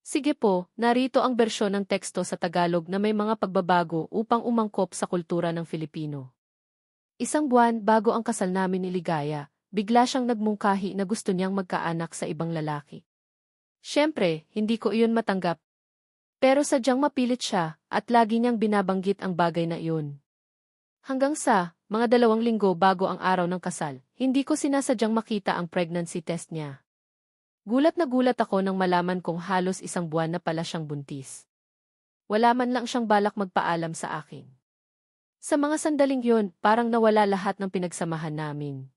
Sige po, narito ang bersyon ng teksto sa Tagalog na may mga pagbabago upang umangkop sa kultura ng Filipino. Isang buwan bago ang kasal namin ni Ligaya, bigla siyang nagmungkahi na gusto niyang magkaanak sa ibang lalaki. Siyempre, hindi ko iyon matanggap. Pero sadyang mapilit siya at lagi niyang binabanggit ang bagay na iyon. Hanggang sa, mga 2 linggo bago ang araw ng kasal, hindi ko sinasadyang makita ang pregnancy test niya. Gulat na gulat ako nang malaman kong halos 1 buwan na pala siyang buntis. Wala man lang siyang balak magpaalam sa akin. Sa mga sandaling yun, parang nawala lahat ng pinagsamahan namin.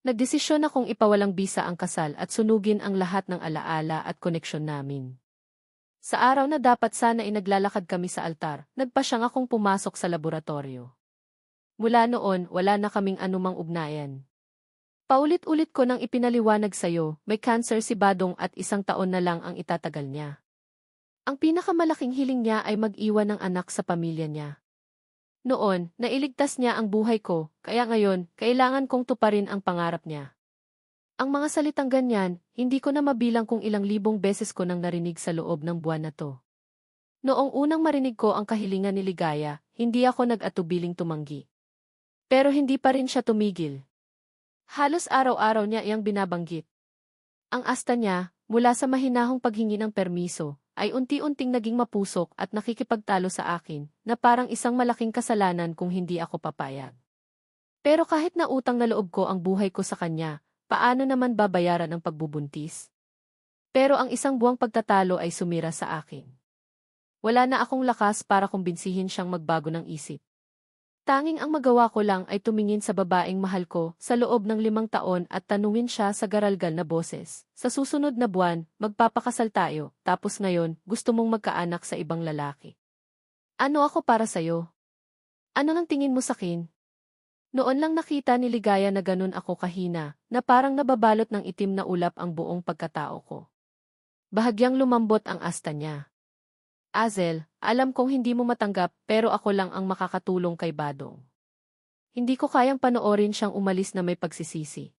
Nagdesisyon akong ipawalang bisa ang kasal at sunugin ang lahat ng alaala at koneksyon namin. Sa araw na dapat sana naglalakad kami sa altar, nagpasyang akong pumasok sa laboratorio. Mula noon, wala na kaming anumang ugnayan. Paulit-ulit ko nang ipinaliwanag sa'yo, may cancer si Badong at 1 taon na lang ang itatagal niya. Ang pinakamalaking hiling niya ay mag-iwan ng anak sa pamilya niya. Noon, nailigtas niya ang buhay ko, kaya ngayon, kailangan kong tuparin ang pangarap niya. Ang mga salitang ganyan, hindi ko na mabilang kung ilang libong beses ko nang narinig sa loob ng buwan na to. Noong unang marinig ko ang kahilingan ni Ligaya, hindi ako nag-atubiling tumanggi. Pero hindi pa rin siya tumigil. Halos araw-araw niya iyang binabanggit. Ang asta niya, mula sa mahinahong paghingi ng permiso, ay unti-unting naging mapusok at nakikipagtalo sa akin, na parang isang malaking kasalanan kung hindi ako papayag. Pero kahit na utang na loob ko ang buhay ko sa kanya, paano naman babayaran ang pagbubuntis? Pero ang 1 buwang pagtatalo ay sumira sa akin. Wala na akong lakas para kumbinsihin siyang magbago ng isip. Tanging ang magawa ko lang ay tumingin sa babaeng mahal ko sa loob ng 5 taon at tanungin siya sa garalgal na boses. Sa susunod na buwan, magpapakasal tayo, tapos ngayon, gusto mong magkaanak sa ibang lalaki. Ano ako para sa'yo? Ano nang tingin mo sakin? Noon lang nakita ni Ligaya na ganun ako kahina, na parang nababalot ng itim na ulap ang buong pagkatao ko. Bahagyang lumambot ang asta niya. Azel, alam kong hindi mo matanggap pero ako lang ang makakatulong kay Badong. Hindi ko kayang panoorin siyang umalis na may pagsisisi.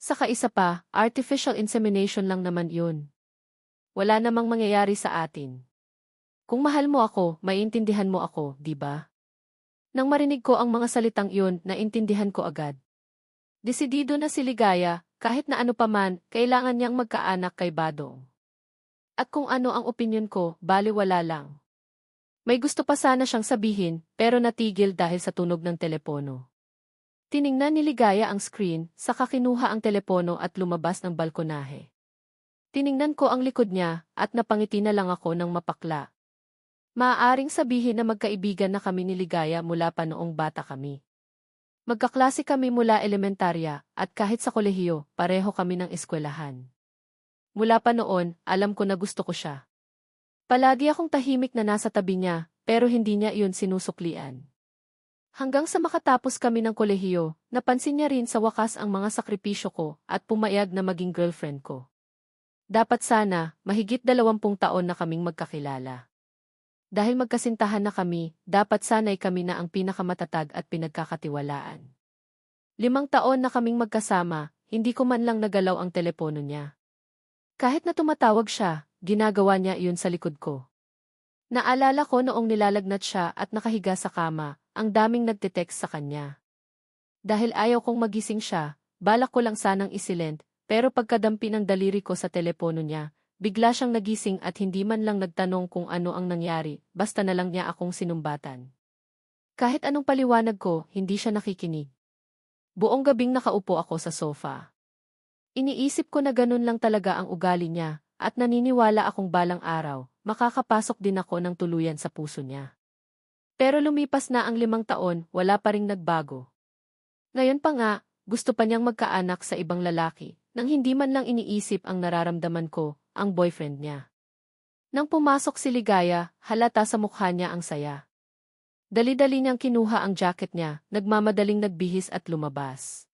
Saka isa pa, artificial insemination lang naman yun. Wala namang mangyayari sa atin. Kung mahal mo ako, maiintindihan mo ako, di ba? Nang marinig ko ang mga salitang iyon, naintindihan ko agad. Desidido na si Ligaya, kahit na ano paman, kailangan niyang magkaanak kay Badong. At kung ano ang opinyon ko, baliwala lang. May gusto pa sana siyang sabihin, pero natigil dahil sa tunog ng telepono. Tiningnan ni Ligaya ang screen, saka kinuha ang telepono at lumabas ng balkonahe. Tiningnan ko ang likod niya, at napangiti na lang ako ng mapakla. Maaaring sabihin na magkaibigan na kami ni Ligaya mula pa noong bata kami. Magkaklase kami mula elementarya, at kahit sa kolehiyo, pareho kami ng eskwelahan. Mula pa noon, alam ko na gusto ko siya. Palagi akong tahimik na nasa tabi niya, pero hindi niya iyon sinusuklian. Hanggang sa makatapos kami ng kolehiyo, napansin niya rin sa wakas ang mga sakripisyo ko at pumayag na maging girlfriend ko. Dapat sana, mahigit 20 taon na kaming magkakilala. Dahil magkasintahan na kami, dapat sana'y kami na ang pinakamatatag at pinagkakatiwalaan. 5 taon na kaming magkasama, hindi ko man lang nagalaw ang telepono niya. Kahit na tumatawag siya, ginagawa niya iyon sa likod ko. Naalala ko noong nilalagnat siya at nakahiga sa kama, ang daming nagte-text sa kanya. Dahil ayaw kong magising siya, balak ko lang sanang isilent, pero pagkadampi ng daliri ko sa telepono niya, bigla siyang nagising at hindi man lang nagtanong kung ano ang nangyari, basta na lang niya akong sinumbatan. Kahit anong paliwanag ko, hindi siya nakikinig. Buong gabing nakaupo ako sa sofa. Iniisip ko na ganun lang talaga ang ugali niya, at naniniwala akong balang araw, makakapasok din ako ng tuluyan sa puso niya. Pero lumipas na ang 5 taon, wala pa ring nagbago. Ngayon pa nga, gusto pa niyang magkaanak sa ibang lalaki, nang hindi man lang iniisip ang nararamdaman ko, ang boyfriend niya. Nang pumasok si Ligaya, halata sa mukha niya ang saya. Dali-dali niyang kinuha ang jacket niya, nagmamadaling nagbihis at lumabas.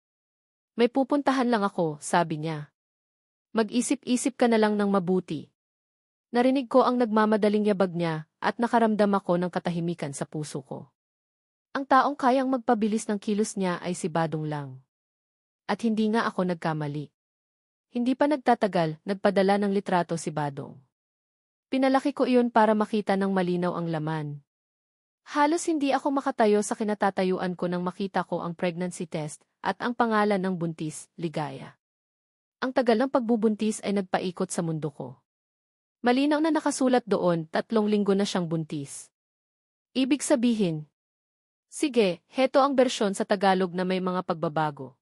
May pupuntahan lang ako, sabi niya. Mag-isip-isip ka na lang ng mabuti. Narinig ko ang nagmamadaling yabag niya, at nakaramdam ako ng katahimikan sa puso ko. Ang taong kayang magpabilis ng kilos niya ay si Badong lang. At hindi nga ako nagkamali. Hindi pa nagtatagal, nagpadala ng litrato si Badong. Pinalaki ko iyon para makita ng malinaw ang laman. Halos hindi ako makatayo sa kinatatayuan ko nang makita ko ang pregnancy test at ang pangalan ng buntis, Ligaya. Ang tagal ng pagbubuntis ay nagpaikot sa mundo ko. Malinaw na nakasulat doon, 3 linggo na siyang buntis. Ibig sabihin, sige, heto ang bersyon sa Tagalog na may mga pagbabago.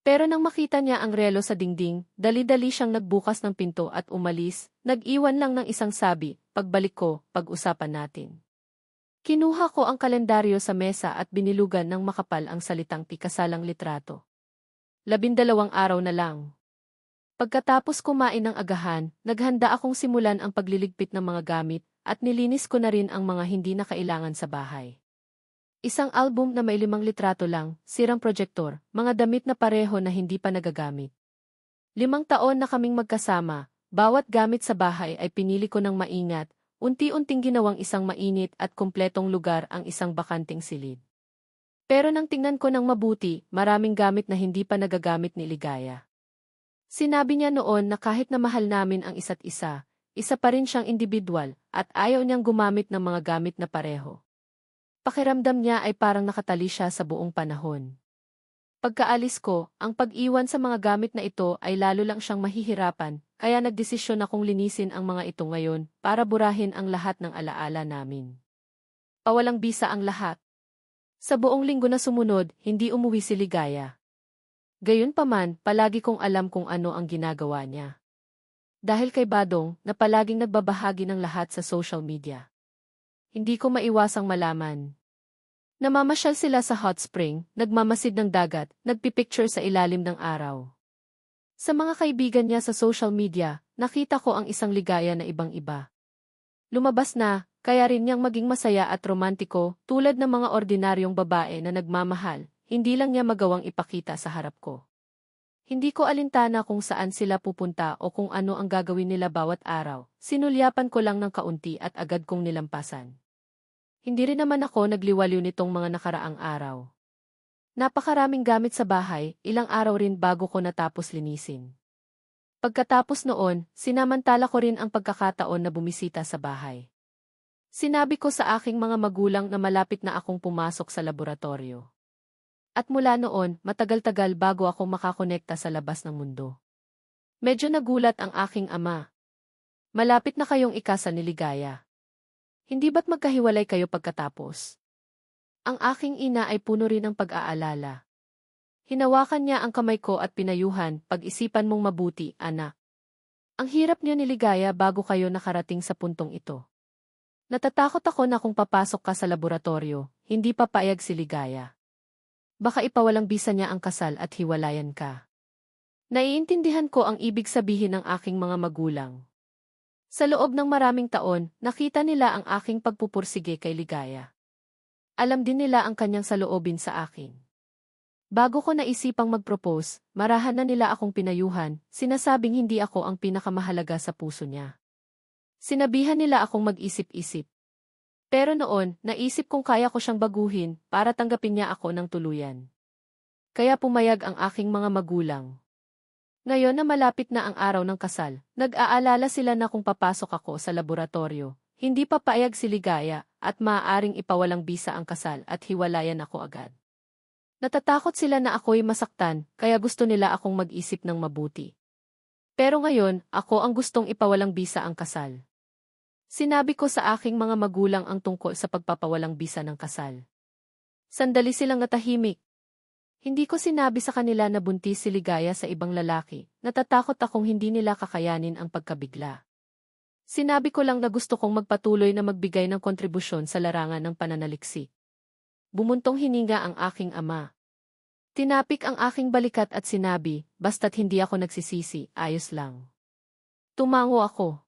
Pero nang makita niya ang relo sa dingding, dali-dali siyang nagbukas ng pinto at umalis, nag-iwan lang ng isang sabi, pagbalik ko, pag-usapan natin. Kinuha ko ang kalendaryo sa mesa at binilugan ng makapal ang salitang tikasalang litrato. 12 araw na lang. Pagkatapos kumain ng agahan, naghanda akong simulan ang pagliligpit ng mga gamit at nilinis ko na rin ang mga hindi na kailangan sa bahay. Isang album na may 5 litrato lang, sirang projektor, mga damit na pareho na hindi pa nagagamit. 5 taon na kaming magkasama, bawat gamit sa bahay ay pinili ko ng maingat, unti-unting ginawang isang mainit at kumpletong lugar ang isang bakanting silid. Pero nang tingnan ko ng mabuti, maraming gamit na hindi pa nagagamit ni Ligaya. Sinabi niya noon na kahit na mahal namin ang isa't isa, isa pa rin siyang individual at ayaw niyang gumamit ng mga gamit na pareho. Pakiramdam niya ay parang nakatali siya sa buong panahon. Pagkaalis ko, ang pag-iwan sa mga gamit na ito ay lalo lang siyang mahihirapan, kaya nagdesisyon akong linisin ang mga ito ngayon para burahin ang lahat ng alaala namin. Pawalang bisa ang lahat. Sa buong linggo na sumunod, hindi umuwi si Ligaya. Gayunpaman, palagi kong alam kung ano ang ginagawa niya. Dahil kay Badong, na palaging nagbabahagi ng lahat sa social media. Hindi ko maiwasang malaman. Namamasyal sila sa hot spring, nagmamasid ng dagat, nagpipicture sa ilalim ng araw. Sa mga kaibigan niya sa social media, nakita ko ang isang Ligaya na ibang-iba. Lumabas na, kaya rin niyang maging masaya at romantiko, tulad ng mga ordinaryong babae na nagmamahal, hindi lang niya magawang ipakita sa harap ko. Hindi ko alintana kung saan sila pupunta o kung ano ang gagawin nila bawat araw, sinulyapan ko lang ng kaunti at agad kong nilampasan. Hindi rin naman ako nagliwaliw nitong mga nakaraang araw. Napakaraming gamit sa bahay, ilang araw rin bago ko natapos linisin. Pagkatapos noon, sinamantala ko rin ang pagkakataon na bumisita sa bahay. Sinabi ko sa aking mga magulang na malapit na akong pumasok sa laboratorio. At mula noon, matagal-tagal bago ako makakonekta sa labas ng mundo. Medyo nagulat ang aking ama. Malapit na kayong ikasal ni Ligaya. Hindi ba't magkahiwalay kayo pagkatapos? Ang aking ina ay puno rin ng pag-aalala. Hinawakan niya ang kamay ko at pinayuhan, pag-isipan mong mabuti, anak. Ang hirap niyo ni Ligaya bago kayo nakarating sa puntong ito. Natatakot ako na kung papasok ka sa laboratorio, hindi papayag si Ligaya. Baka ipawalang bisa niya ang kasal at hiwalayan ka. Naiintindihan ko ang ibig sabihin ng aking mga magulang. Sa loob ng maraming taon, nakita nila ang aking pagpupursige kay Ligaya. Alam din nila ang kanyang saloobin sa akin. Bago ko naisipang mag-propose, marahan na nila akong pinayuhan, sinasabing hindi ako ang pinakamahalaga sa puso niya. Sinabihan nila akong mag-isip-isip. Pero noon, naisip kong kaya ko siyang baguhin para tanggapin niya ako ng tuluyan. Kaya pumayag ang aking mga magulang. Ngayon na malapit na ang araw ng kasal, nag-aalala sila na kung papasok ako sa laboratorio, hindi papayag si Ligaya at maaaring ipawalang bisa ang kasal at hiwalayan ako agad. Natatakot sila na ako'y masaktan, kaya gusto nila akong mag-isip ng mabuti. Pero ngayon, ako ang gustong ipawalang bisa ang kasal. Sinabi ko sa aking mga magulang ang tungkol sa pagpapawalang bisa ng kasal. Sandali silang natahimik. Hindi ko sinabi sa kanila na buntis si Ligaya sa ibang lalaki, natatakot akong hindi nila kakayanin ang pagkabigla. Sinabi ko lang na gusto kong magpatuloy na magbigay ng kontribusyon sa larangan ng pananaliksik. Bumuntong hininga ang aking ama. Tinapik ang aking balikat at sinabi, basta't hindi ako nagsisisi, ayos lang. Tumango ako.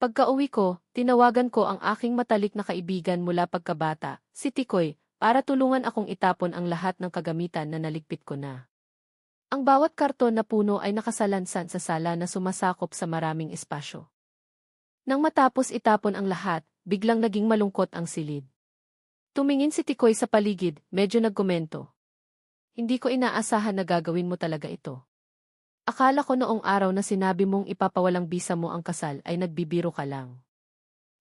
Pagka-uwi ko, tinawagan ko ang aking matalik na kaibigan mula pagkabata, si Tikoy, para tulungan akong itapon ang lahat ng kagamitan na naligpit ko na. Ang bawat karton na puno ay nakasalansan sa sala na sumasakop sa maraming espasyo. Nang matapos itapon ang lahat, biglang naging malungkot ang silid. Tumingin si Tikoy sa paligid, medyo nagkomento. Hindi ko inaasahan na gagawin mo talaga ito. Akala ko noong araw na sinabi mong ipapawalang bisa mo ang kasal ay nagbibiro ka lang.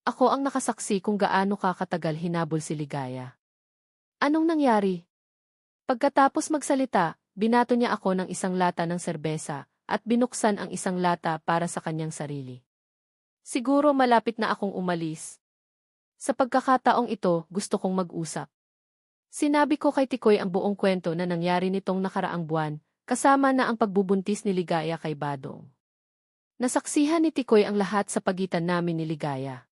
Ako ang nakasaksi kung gaano ka katagal hinabol si Ligaya. Anong nangyari? Pagkatapos magsalita, binato niya ako ng isang lata ng serbesa at binuksan ang isang lata para sa kanyang sarili. Siguro malapit na akong umalis. Sa pagkakataong ito, gusto kong mag-usap. Sinabi ko kay Tikoy ang buong kwento na nangyari nitong nakaraang buwan, kasama na ang pagbubuntis ni Ligaya kay Badong. Nasaksihan ni Tikoy ang lahat sa pagitan namin ni Ligaya.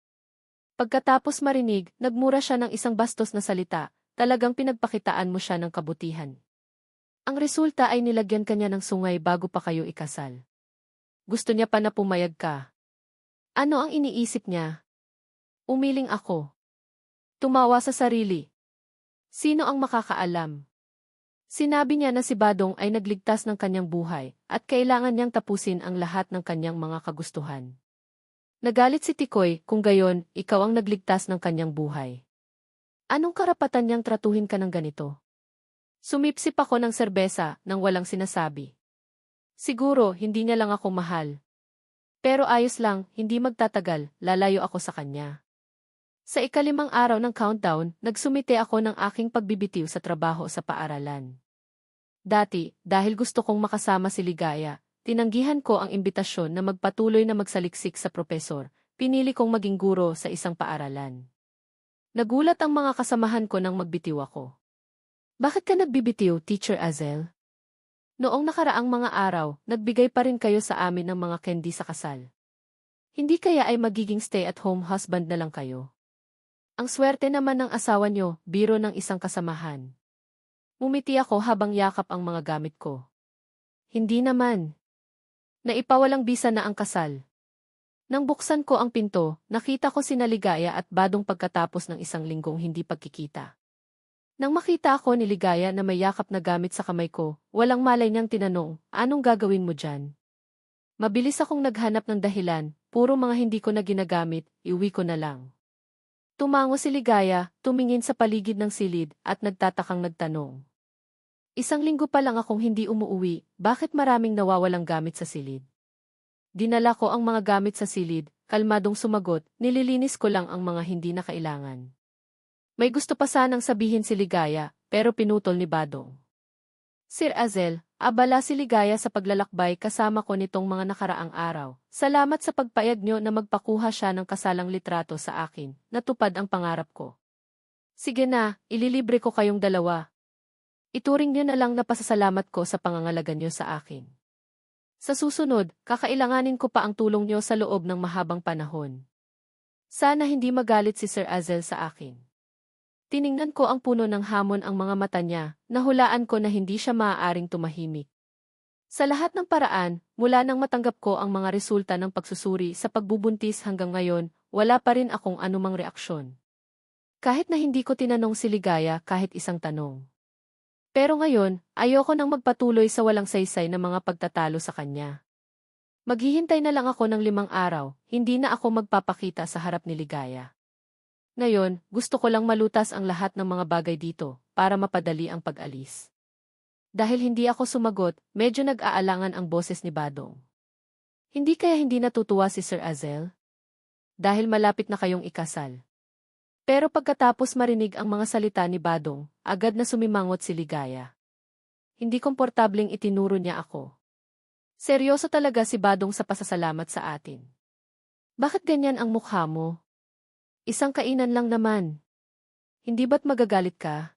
Pagkatapos marinig, nagmura siya ng isang bastos na salita, talagang pinagpakitaan mo siya ng kabutihan. Ang resulta ay nilagyan kanya ng sungay bago pa kayo ikasal. Gusto niya pa na pumayag ka. Ano ang iniisip niya? Umiling ako. Tumawa sa sarili. Sino ang makakaalam? Sinabi niya na si Badong ay nagligtas ng kanyang buhay at kailangan niyang tapusin ang lahat ng kanyang mga kagustuhan. Nagalit si Tikoy, kung gayon, ikaw ang nagligtas ng kanyang buhay. Anong karapatan niyang tratuhin ka ng ganito? Sumipsip ako ng serbesa nang walang sinasabi. Siguro, hindi niya lang ako mahal. Pero ayos lang, hindi magtatagal, lalayo ako sa kanya. Sa ikalimang araw ng countdown, nagsumite ako ng aking pagbibitiw sa trabaho sa paaralan. Dati, dahil gusto kong makasama si Ligaya, tinanggihan ko ang imbitasyon na magpatuloy na magsaliksik sa propesor, pinili kong maging guro sa isang paaralan. Nagulat ang mga kasamahan ko nang magbitiw ako. Bakit ka nagbibitiw, Teacher Azel? Noong nakaraang mga araw, nagbigay pa rin kayo sa amin ng mga candy sa kasal. Hindi kaya ay magiging stay-at-home husband na lang kayo? Ang swerte naman ng asawa nyo, biro ng isang kasamahan. Mumiti ako habang yakap ang mga gamit ko. Hindi naman. Naipawalang bisa na ang kasal. Nang buksan ko ang pinto, nakita ko sina Ligaya at Badong pagkatapos ng isang linggong hindi pagkikita. Nang makita ako ni Ligaya na may yakap na gamit sa kamay ko, walang malay niyang tinanong, anong gagawin mo dyan? Mabilis akong naghanap ng dahilan, puro mga hindi ko na ginagamit, iuwi ko na lang. Tumango si Ligaya, tumingin sa paligid ng silid, at nagtatakang nagtanong. Isang linggo pa lang akong hindi umuuwi, bakit maraming nawawalang gamit sa silid? Dinala ko ang mga gamit sa silid, kalmadong sumagot, nililinis ko lang ang mga hindi na kailangan. May gusto pa sanang sabihin si Ligaya, pero pinutol ni Badong. Sir Azel, abala si Ligaya sa paglalakbay kasama ko nitong mga nakaraang araw. Salamat sa pagpayag nyo na magpakuha siya ng kasalang litrato sa akin, natupad ang pangarap ko. Sige na, ililibre ko kayong dalawa. Ituring nyo na lang na pasasalamat ko sa pangangalaga nyo sa akin. Sa susunod, kakailanganin ko pa ang tulong nyo sa loob ng mahabang panahon. Sana hindi magalit si Sir Azel sa akin. Tiningnan ko ang puno ng hamon ang mga mata niya, nahulaan ko na hindi siya maaaring tumahimik. Sa lahat ng paraan, mula nang matanggap ko ang mga resulta ng pagsusuri sa pagbubuntis hanggang ngayon, wala pa rin akong anumang reaksyon. Kahit na hindi ko tinanong si Ligaya kahit isang tanong. Pero ngayon, ayoko nang magpatuloy sa walang saysay na mga pagtatalo sa kanya. Maghihintay na lang ako ng 5 araw, hindi na ako magpapakita sa harap ni Ligaya. Ngayon, gusto ko lang malutas ang lahat ng mga bagay dito, para mapadali ang pag-alis. Dahil hindi ako sumagot, medyo nag-aalangan ang boses ni Badong. Hindi kaya hindi natutuwa si Sir Azel? Dahil malapit na kayong ikasal. Pero pagkatapos marinig ang mga salita ni Badong, agad na sumimangot si Ligaya. Hindi komportableng itinuro niya ako. Seryoso talaga si Badong sa pasasalamat sa atin. Bakit ganyan ang mukha mo? Isang kainan lang naman. Hindi ba't magagalit ka?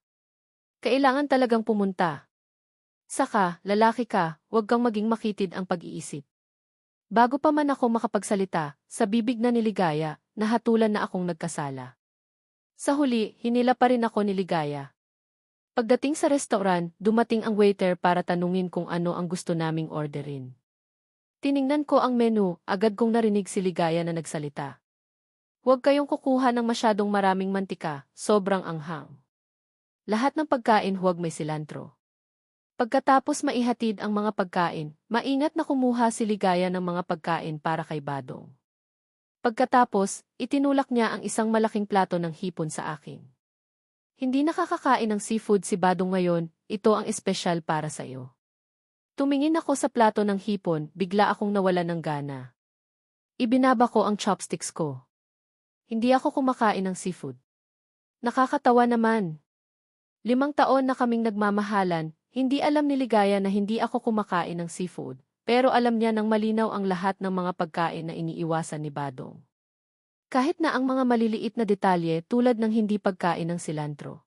Kailangan talagang pumunta. Saka, lalaki ka, huwag kang maging makitid ang pag-iisip. Bago pa man ako makapagsalita, sa bibig na ni Ligaya, nahatulan na akong nagkasala. Sa huli, hinila pa rin ako ni Ligaya. Pagdating sa restaurant, dumating ang waiter para tanungin kung ano ang gusto naming orderin. Tiningnan ko ang menu, agad kong narinig si Ligaya na nagsalita. Huwag kayong kukuha ng masyadong maraming mantika, sobrang anghang. Lahat ng pagkain huwag may silantro. Pagkatapos maihatid ang mga pagkain, maingat na kumuha si Ligaya ng mga pagkain para kay Badong. Pagkatapos, itinulak niya ang isang malaking plato ng hipon sa akin. Hindi nakakakain ng seafood si Badong ngayon, ito ang espesyal para sa iyo. Tumingin ako sa plato ng hipon, bigla akong nawalan ng gana. Ibinaba ko ang chopsticks ko. Hindi ako kumakain ng seafood. Nakakatawa naman. 5 taon na kaming nagmamahalan, hindi alam ni Ligaya na hindi ako kumakain ng seafood, pero alam niya ng malinaw ang lahat ng mga pagkain na iniiwasan ni Badong. Kahit na ang mga maliliit na detalye tulad ng hindi pagkain ng silantro.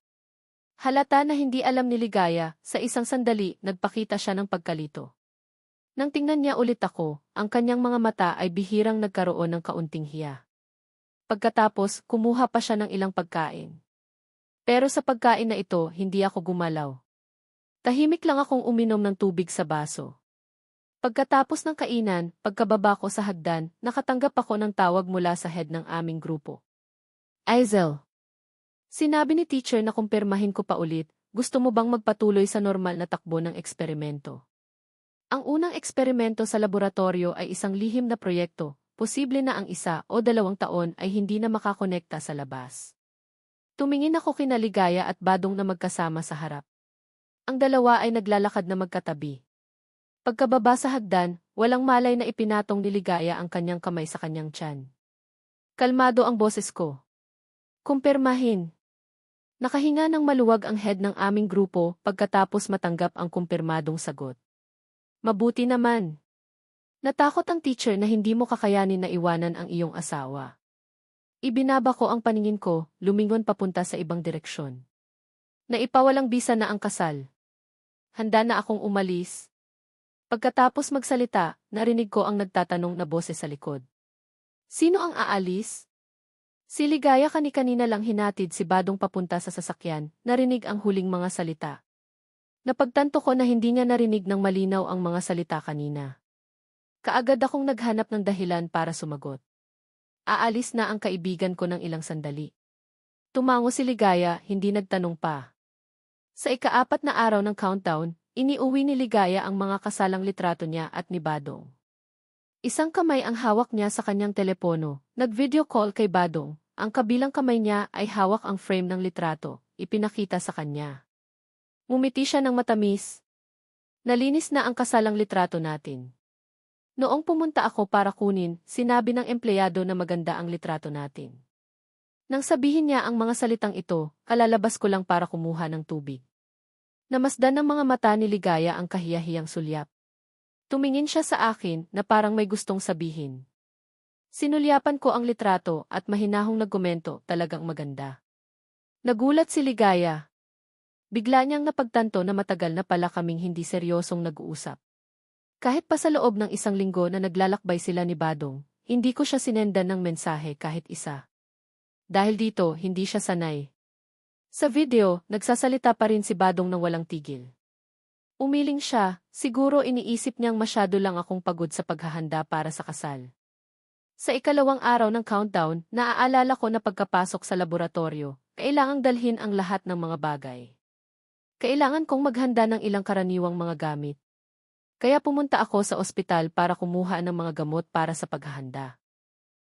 Halata na hindi alam ni Ligaya, sa isang sandali nagpakita siya ng pagkalito. Nang tingnan niya ulit ako, ang kanyang mga mata ay bihirang nagkaroon ng kaunting hiya. Pagkatapos, kumuha pa siya ng ilang pagkain. Pero sa pagkain na ito, hindi ako gumalaw. Tahimik lang akong uminom ng tubig sa baso. Pagkatapos ng kainan, pagkababa ko sa hagdan, nakatanggap ako ng tawag mula sa head ng aming grupo. Aizel. Sinabi ni teacher na kumpirmahin ko pa ulit, gusto mo bang magpatuloy sa normal na takbo ng eksperimento? Ang unang eksperimento sa laboratorio ay isang lihim na proyekto, posible na ang 1 o 2 taon ay hindi na makakonekta sa labas. Tumingin ako kina Ligaya at Badong na magkasama sa harap. Ang dalawa ay naglalakad na magkatabi. Pagkababa sa hagdan, walang malay na ipinatong ni Ligaya ang kanyang kamay sa kanyang tiyan. Kalmado ang boses ko. Kumpirmahin. Nakahinga ng maluwag ang head ng aming grupo pagkatapos matanggap ang kumpirmadong sagot. Mabuti naman. Natakot ang teacher na hindi mo kakayanin na iwanan ang iyong asawa. Ibinaba ko ang paningin ko, lumingon papunta sa ibang direksyon. Naipawalang bisa na ang kasal. Handa na akong umalis. Pagkatapos magsalita, narinig ko ang nagtatanong na boses sa likod. Sino ang aalis? Si Ligaya kani-kanina lang hinatid si Badong papunta sa sasakyan, narinig ang huling mga salita. Napagtanto ko na hindi niya narinig ng malinaw ang mga salita kanina. Kaagad akong naghanap ng dahilan para sumagot. Aalis na ang kaibigan ko ng ilang sandali. Tumango si Ligaya, hindi nagtanong pa. Sa ika-4 na araw ng countdown, iniuwi ni Ligaya ang mga kasalang litrato niya at ni Badong. Isang kamay ang hawak niya sa kanyang telepono, nag-video call kay Badong, ang kabilang kamay niya ay hawak ang frame ng litrato, ipinakita sa kanya. Ngumiti siya ng matamis. Nalinis na ang kasalang litrato natin. Noong pumunta ako para kunin, sinabi ng empleyado na maganda ang litrato natin. Nang sabihin niya ang mga salitang ito, kalalabas ko lang para kumuha ng tubig. Namasdan ng mga mata ni Ligaya ang kahiyahiyang sulyap. Tumingin siya sa akin na parang may gustong sabihin. Sinulyapan ko ang litrato at mahinahong nagkomento, talagang maganda. Nagulat si Ligaya. Bigla niyang napagtanto na matagal na pala kaming hindi seryosong nag-uusap. Kahit pa sa loob ng 1 linggo na naglalakbay sila ni Badong, hindi ko siya sinendan ng mensahe kahit isa. Dahil dito, hindi siya sanay. Sa video, nagsasalita pa rin si Badong ng walang tigil. Umiling siya, siguro iniisip niyang masyado lang akong pagod sa paghahanda para sa kasal. Sa ika-2 araw ng countdown, naaalala ko na pagkapasok sa laboratorio, kailangang dalhin ang lahat ng mga bagay. Kailangan kong maghanda ng ilang karaniwang mga gamit. Kaya pumunta ako sa ospital para kumuha ng mga gamot para sa paghahanda.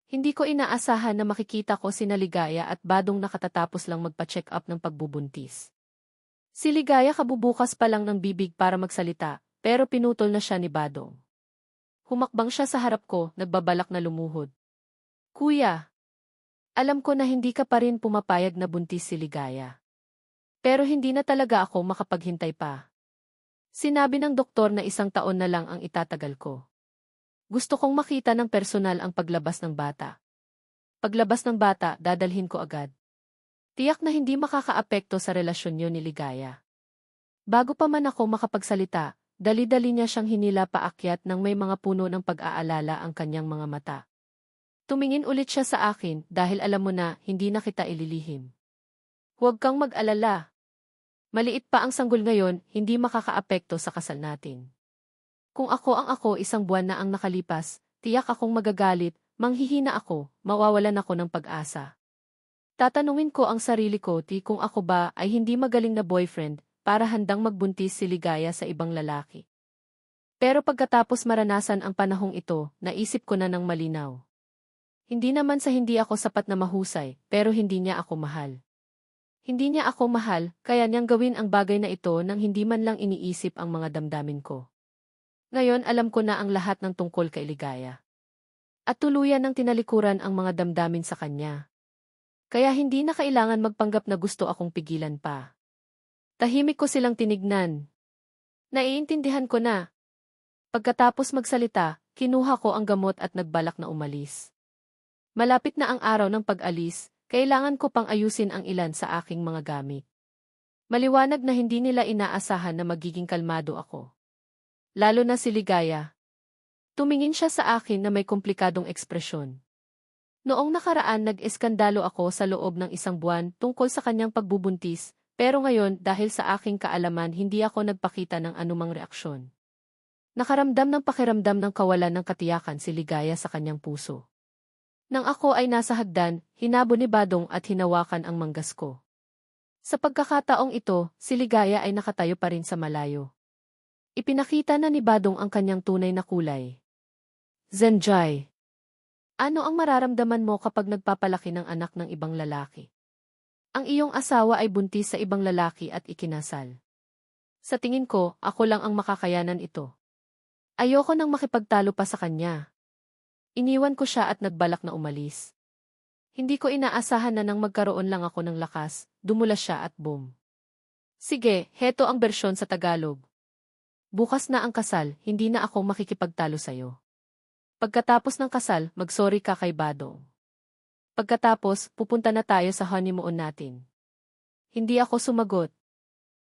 Hindi ko inaasahan na makikita ko sina Ligaya at Badong nakatatapos lang magpa-check up ng pagbubuntis. Si Ligaya kabubukas pa lang ng bibig para magsalita, pero pinutol na siya ni Badong. Humakbang siya sa harap ko, nagbabalak na lumuhod. Kuya, alam ko na hindi ka pa rin pumapayag na buntis si Ligaya. Pero hindi na talaga ako makapaghintay pa. Sinabi ng doktor na 1 taon na lang ang itatagal ko. Gusto kong makita ng personal ang paglabas ng bata. Paglabas ng bata, dadalhin ko agad. Tiyak na hindi makakaapekto sa relasyon niyo ni Ligaya. Bago pa man ako makapagsalita, dali-dali niya siyang hinila paakyat nang may mga puno ng pag-aalala ang kanyang mga mata. Tumingin ulit siya sa akin dahil alam mo na hindi na kita ililihim. Huwag kang mag-alala. Maliit pa ang sanggol ngayon, hindi makakaapekto sa kasal natin. Kung ako ang ako 1 buwan na ang nakalipas, tiyak akong magagalit, manghihina ako, mawawalan ako ng pag-asa. Tatanungin ko ang sarili ko kung ako ba ay hindi magaling na boyfriend para handang magbuntis si Ligaya sa ibang lalaki. Pero pagkatapos maranasan ang panahong ito, naisip ko na ng malinaw. Hindi naman sa hindi ako sapat na mahusay, pero hindi niya ako mahal. Hindi niya ako mahal, kaya niyang gawin ang bagay na ito nang hindi man lang iniisip ang mga damdamin ko. Ngayon alam ko na ang lahat ng tungkol kay Ligaya. At tuluyan ng tinalikuran ang mga damdamin sa kanya. Kaya hindi na kailangan magpanggap na gusto akong pigilan pa. Tahimik ko silang tinignan. Naiintindihan ko na. Pagkatapos magsalita, kinuha ko ang gamot at nagbalak na umalis. Malapit na ang araw ng pag-alis, kailangan ko pang ayusin ang ilan sa aking mga gamit. Maliwanag na hindi nila inaasahan na magiging kalmado ako. Lalo na si Ligaya. Tumingin siya sa akin na may komplikadong ekspresyon. Noong nakaraan nag-eskandalo ako sa loob ng 1 buwan tungkol sa kanyang pagbubuntis, pero ngayon dahil sa aking kaalaman hindi ako nagpakita ng anumang reaksyon. Nakaramdam ng pakiramdam ng kawalan ng katiyakan si Ligaya sa kanyang puso. Nang ako ay nasa hagdan, hinabo ni Badong at hinawakan ang manggas ko. Sa pagkakataong ito, si Ligaya ay nakatayo pa rin sa malayo. Ipinakita na ni Badong ang kanyang tunay na kulay. Zenjai. Ano ang mararamdaman mo kapag nagpapalaki ng anak ng ibang lalaki? Ang iyong asawa ay buntis sa ibang lalaki at ikinasal. Sa tingin ko, ako lang ang makakayanan ito. Ayoko nang makipagtalo pa sa kanya. Iniwan ko siya at nagbalak na umalis. Hindi ko inaasahan na nang magkaroon lang ako ng lakas, dumula siya at boom. Sige, heto ang bersyon sa Tagalog. Bukas na ang kasal, hindi na ako makikipagtalo sa'yo. Pagkatapos ng kasal, mag-sorry ka kay Badong. Pagkatapos, pupunta na tayo sa honeymoon natin. Hindi ako sumagot.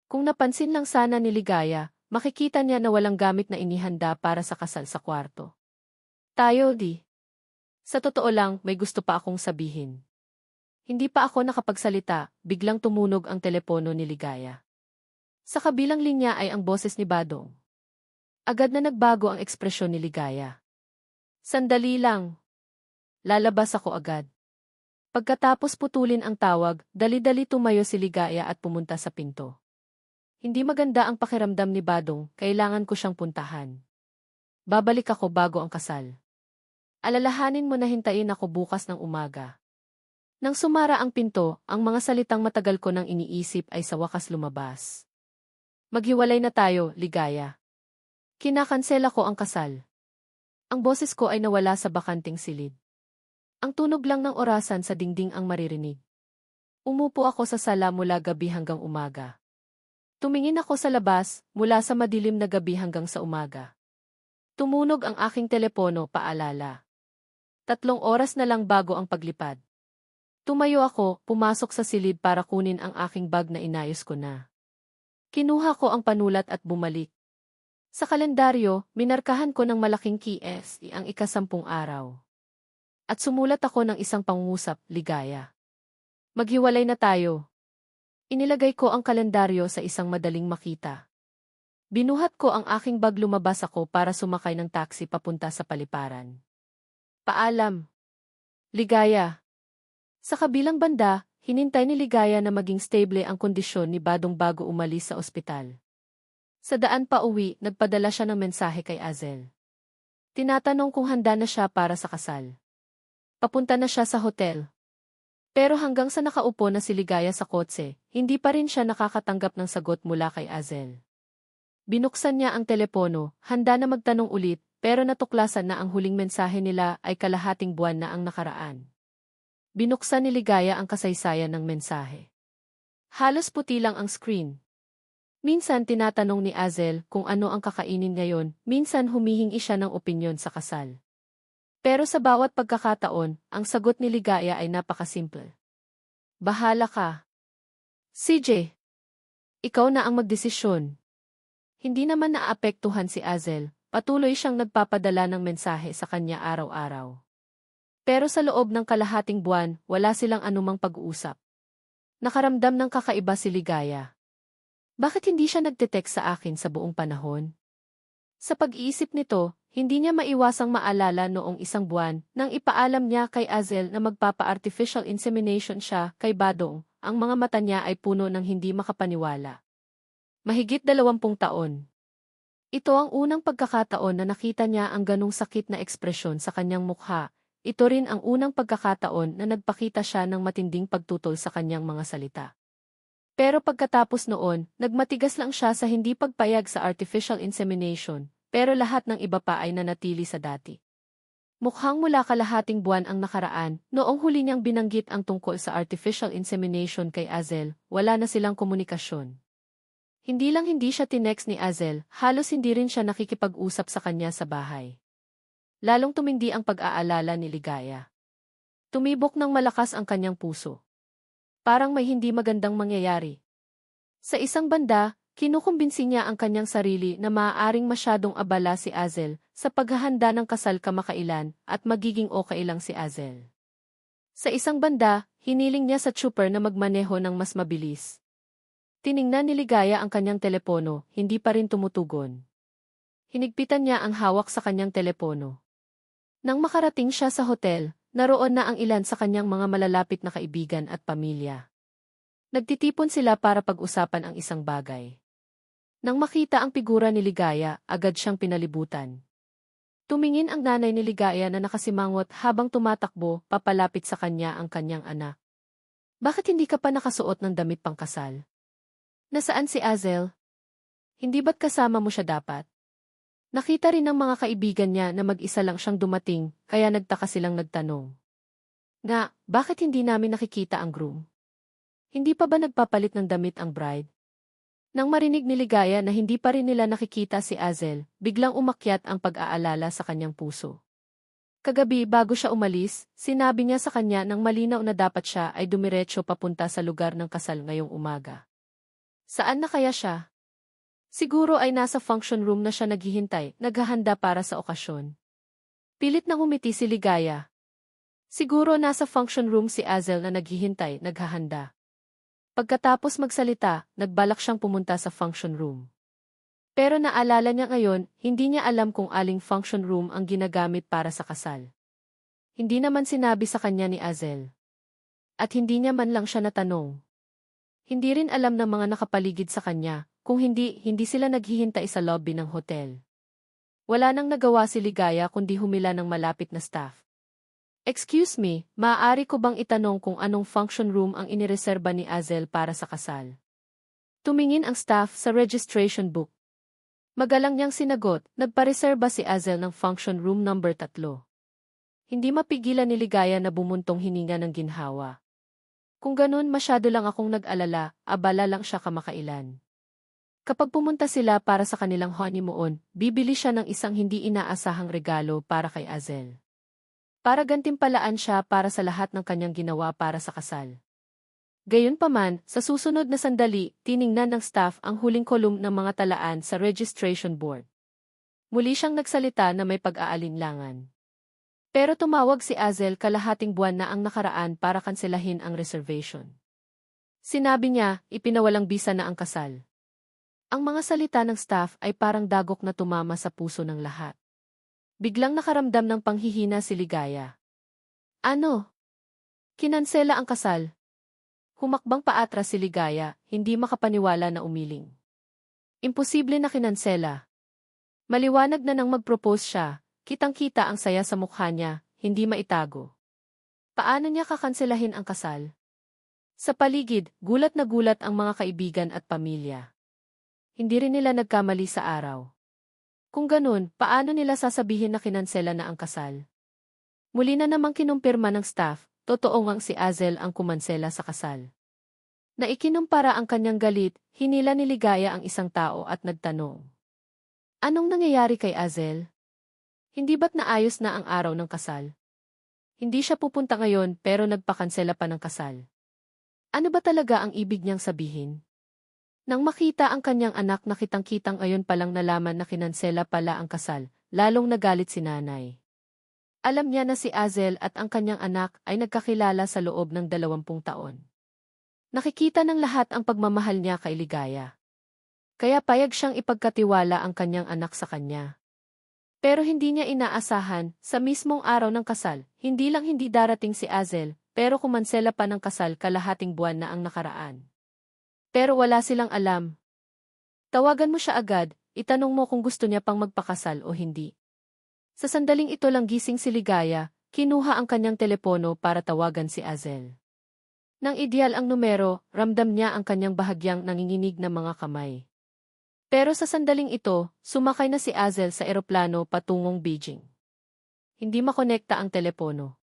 Kung napansin lang sana ni Ligaya, makikita niya na walang gamit na inihanda para sa kasal sa kwarto. Tayo di. Sa totoo lang, may gusto pa akong sabihin. Hindi pa ako nakapagsalita, biglang tumunog ang telepono ni Ligaya. Sa kabilang linya ay ang boses ni Badong. Agad na nagbago ang ekspresyon ni Ligaya. Sandali lang. Lalabas ako agad. Pagkatapos putulin ang tawag, dali-dali tumayo si Ligaya at pumunta sa pinto. Hindi maganda ang pakiramdam ni Badong, kailangan ko siyang puntahan. Babalik ako bago ang kasal. Alalahanin mo na hintayin ako bukas ng umaga. Nang sumara ang pinto, ang mga salitang matagal ko nang iniisip ay sa wakas lumabas. Maghiwalay na tayo, Ligaya. Kinakansela ko ang kasal. Ang boses ko ay nawala sa bakanting silid. Ang tunog lang ng orasan sa dingding ang maririnig. Umupo ako sa sala mula gabi hanggang umaga. Tumingin ako sa labas, mula sa madilim na gabi hanggang sa umaga. Tumunog ang aking telepono paalala. 3 oras na lang bago ang paglipad. Tumayo ako, pumasok sa silid para kunin ang aking bag na inayos ko na. Kinuha ko ang panulat at bumalik. Sa kalendaryo, minarkahan ko ng malaking KS ang 10 araw. At sumulat ako ng isang pangungusap, Ligaya. Maghiwalay na tayo. Inilagay ko ang kalendaryo sa isang madaling makita. Binuhat ko ang aking bag, lumabas ako para sumakay ng taxi papunta sa paliparan. Paalam. Ligaya. Sa kabilang banda, hinintay ni Ligaya na maging stable ang kondisyon ni Badong bago umalis sa ospital. Sa daan pa uwi, nagpadala siya ng mensahe kay Azel. Tinatanong kung handa na siya para sa kasal. Papunta na siya sa hotel. Pero hanggang sa nakaupo na si Ligaya sa kotse, hindi pa rin siya nakakatanggap ng sagot mula kay Azel. Binuksan niya ang telepono, handa na magtanong ulit, pero natuklasan na ang huling mensahe nila ay kalahating buwan na ang nakaraan. Binuksan ni Ligaya ang kasaysayan ng mensahe. Halos puti lang ang screen. Minsan tinatanong ni Azel kung ano ang kakainin ngayon, minsan humihingi siya ng opinyon sa kasal. Pero sa bawat pagkakataon, ang sagot ni Ligaya ay napakasimple. Bahala ka. CJ, ikaw na ang magdesisyon. Hindi naman naapektuhan si Azel, patuloy siyang nagpapadala ng mensahe sa kanya araw-araw. Pero sa loob ng kalahating buwan, wala silang anumang pag-uusap. Nakaramdam ng kakaiba si Ligaya. Bakit hindi siya nagte-text sa akin sa buong panahon? Sa pag-iisip nito, hindi niya maiwasang maalala noong 1 buwan nang ipaalam niya kay Azel na magpapa-artificial insemination siya kay Badong, ang mga mata niya ay puno ng hindi makapaniwala. Mahigit 20 taon. Ito ang unang pagkakataon na nakita niya ang ganong sakit na ekspresyon sa kanyang mukha. Ito rin ang unang pagkakataon na nagpakita siya ng matinding pagtutol sa kanyang mga salita. Pero pagkatapos noon, nagmatigas lang siya sa hindi pagpayag sa artificial insemination. pero lahat ng iba pa ay nanatili sa dati. Mukhang mula kalahating buwan ang nakaraan, noong huli niyang binanggit ang tungkol sa artificial insemination kay Azel, wala na silang komunikasyon. Hindi lang hindi siya tinext ni Azel, halos hindi rin siya nakikipag-usap sa kanya sa bahay. Lalong tumindi ang pag-aalala ni Ligaya. Tumibok ng malakas ang kanyang puso. Parang may hindi magandang mangyayari. Sa isang banda, kinukumbinsi niya ang kanyang sarili na maaaring masyadong abala si Azel sa paghahanda ng kasal kamakailan at magiging okay lang si Azel. Sa isang banda, hiniling niya sa trooper na magmaneho ng mas mabilis. Tiningnan ni Ligaya ang kanyang telepono, hindi pa rin tumutugon. Hinigpitan niya ang hawak sa kanyang telepono. Nang makarating siya sa hotel, naroon na ang ilan sa kanyang mga malalapit na kaibigan at pamilya. Nagtitipon sila para pag-usapan ang isang bagay. Nang makita ang figura ni Ligaya, agad siyang pinalibutan. Tumingin ang nanay ni Ligaya na nakasimangot habang tumatakbo, papalapit sa kanya ang kanyang anak. Bakit hindi ka pa nakasuot ng damit pangkasal? Nasaan si Azel? Hindi ba't kasama mo siya dapat? Nakita rin ng mga kaibigan niya na mag-isa lang siyang dumating, kaya nagtaka silang nagtanong. Nga, bakit hindi namin nakikita ang groom? Hindi pa ba nagpapalit ng damit ang bride? Nang marinig ni Ligaya na hindi pa rin nila nakikita si Azel, biglang umakyat ang pag-aalala sa kanyang puso. Kagabi bago siya umalis, sinabi niya sa kanya nang malinaw na dapat siya ay dumiretso papunta sa lugar ng kasal ngayong umaga. Saan na kaya siya? Siguro ay nasa function room na siya naghihintay, naghahanda para sa okasyon. Pilit na ngumiti si Ligaya. Siguro nasa function room si Azel na naghihintay, naghahanda. Pagkatapos magsalita, nagbalak siyang pumunta sa function room. Pero naalala niya ngayon, hindi niya alam kung aling function room ang ginagamit para sa kasal. Hindi naman sinabi sa kanya ni Azel. At hindi niya man lang siya natanong. Hindi rin alam ng mga nakapaligid sa kanya, kung hindi sila naghihintay sa lobby ng hotel. Wala nang nagawa si Ligaya kundi humila ng malapit na staff. Excuse me, maaari ko bang itanong kung anong function room ang inireserba ni Azel para sa kasal? Tumingin ang staff sa registration book. Magalang niyang sinagot, nagpareserba si Azel ng function room number 3. Hindi mapigilan ni Ligaya na bumuntong hininga ng ginhawa. Kung ganun masyado lang akong nag-alala, abala lang siya kamakailan. Kapag pumunta sila para sa kanilang honeymoon, bibili siya ng isang hindi inaasahang regalo para kay Azel. Para gantimpalaan siya para sa lahat ng kanyang ginawa para sa kasal. Gayunpaman, sa susunod na sandali, tiningnan ng staff ang huling kolum ng mga talaan sa registration board. Muli siyang nagsalita na may pag-aalinlangan. Pero tumawag si Azel kalahating buwan na ang nakaraan para kanselahin ang reservation. Sinabi niya, ipinawalang bisa na ang kasal. Ang mga salita ng staff ay parang dagok na tumama sa puso ng lahat. Biglang nakaramdam ng panghihina si Ligaya. Ano? Kinansela ang kasal. Humakbang paatras si Ligaya, hindi makapaniwala na umiling. Imposible na kinansela. Maliwanag na nang mag-propose siya, kitang-kita ang saya sa mukha niya, hindi maitago. Paano niya kakanselahin ang kasal? Sa paligid, gulat na gulat ang mga kaibigan at pamilya. Hindi rin nila nagkamali sa araw. Kung ganun, paano nila sasabihin na kinansela na ang kasal? Muli na namang kinumpirma ng staff, totoo ngang si Azel ang kumansela sa kasal. Naikinumpara ang kanyang galit, hinila ni Ligaya ang isang tao at nagtanong. Anong nangyayari kay Azel? Hindi ba't naayos na ang araw ng kasal? Hindi siya pupunta ngayon pero nagpakansela pa ng kasal. Ano ba talaga ang ibig niyang sabihin? Nang makita ang kanyang anak na kitang-kitang ayon palang nalaman na kinansela pala ang kasal, lalong nagalit si nanay. Alam niya na si Azel at ang kanyang anak ay nagkakilala sa loob ng 20 taon. Nakikita ng lahat ang pagmamahal niya kay Ligaya. Kaya payag siyang ipagkatiwala ang kanyang anak sa kanya. Pero hindi niya inaasahan, sa mismong araw ng kasal, hindi lang hindi darating si Azel, pero kumansela pa ng kasal kalahating buwan na ang nakaraan. Pero wala silang alam. Tawagan mo siya agad, itanong mo kung gusto niya pang magpakasal o hindi. Sa sandaling ito lang gising si Ligaya, kinuha ang kanyang telepono para tawagan si Azel. Nang ideal ang numero, ramdam niya ang kanyang bahagyang nanginginig na mga kamay. Pero sa sandaling ito, sumakay na si Azel sa eroplano patungong Beijing. Hindi makonekta ang telepono.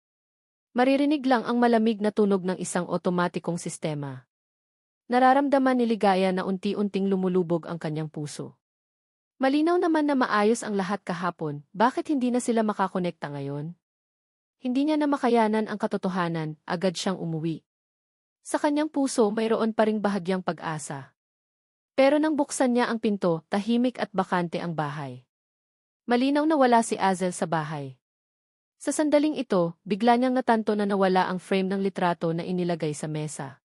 Maririnig lang ang malamig na tunog ng isang otomatikong sistema. Nararamdaman ni Ligaya na unti-unting lumulubog ang kanyang puso. Malinaw naman na maayos ang lahat kahapon, bakit hindi na sila makakonekta ngayon? Hindi niya na makayanan ang katotohanan, agad siyang umuwi. Sa kanyang puso mayroon pa ring bahagyang pag-asa. Pero nang buksan niya ang pinto, tahimik at bakante ang bahay. Malinaw na wala si Azel sa bahay. Sa sandaling ito, bigla niyang natanto na nawala ang frame ng litrato na inilagay sa mesa.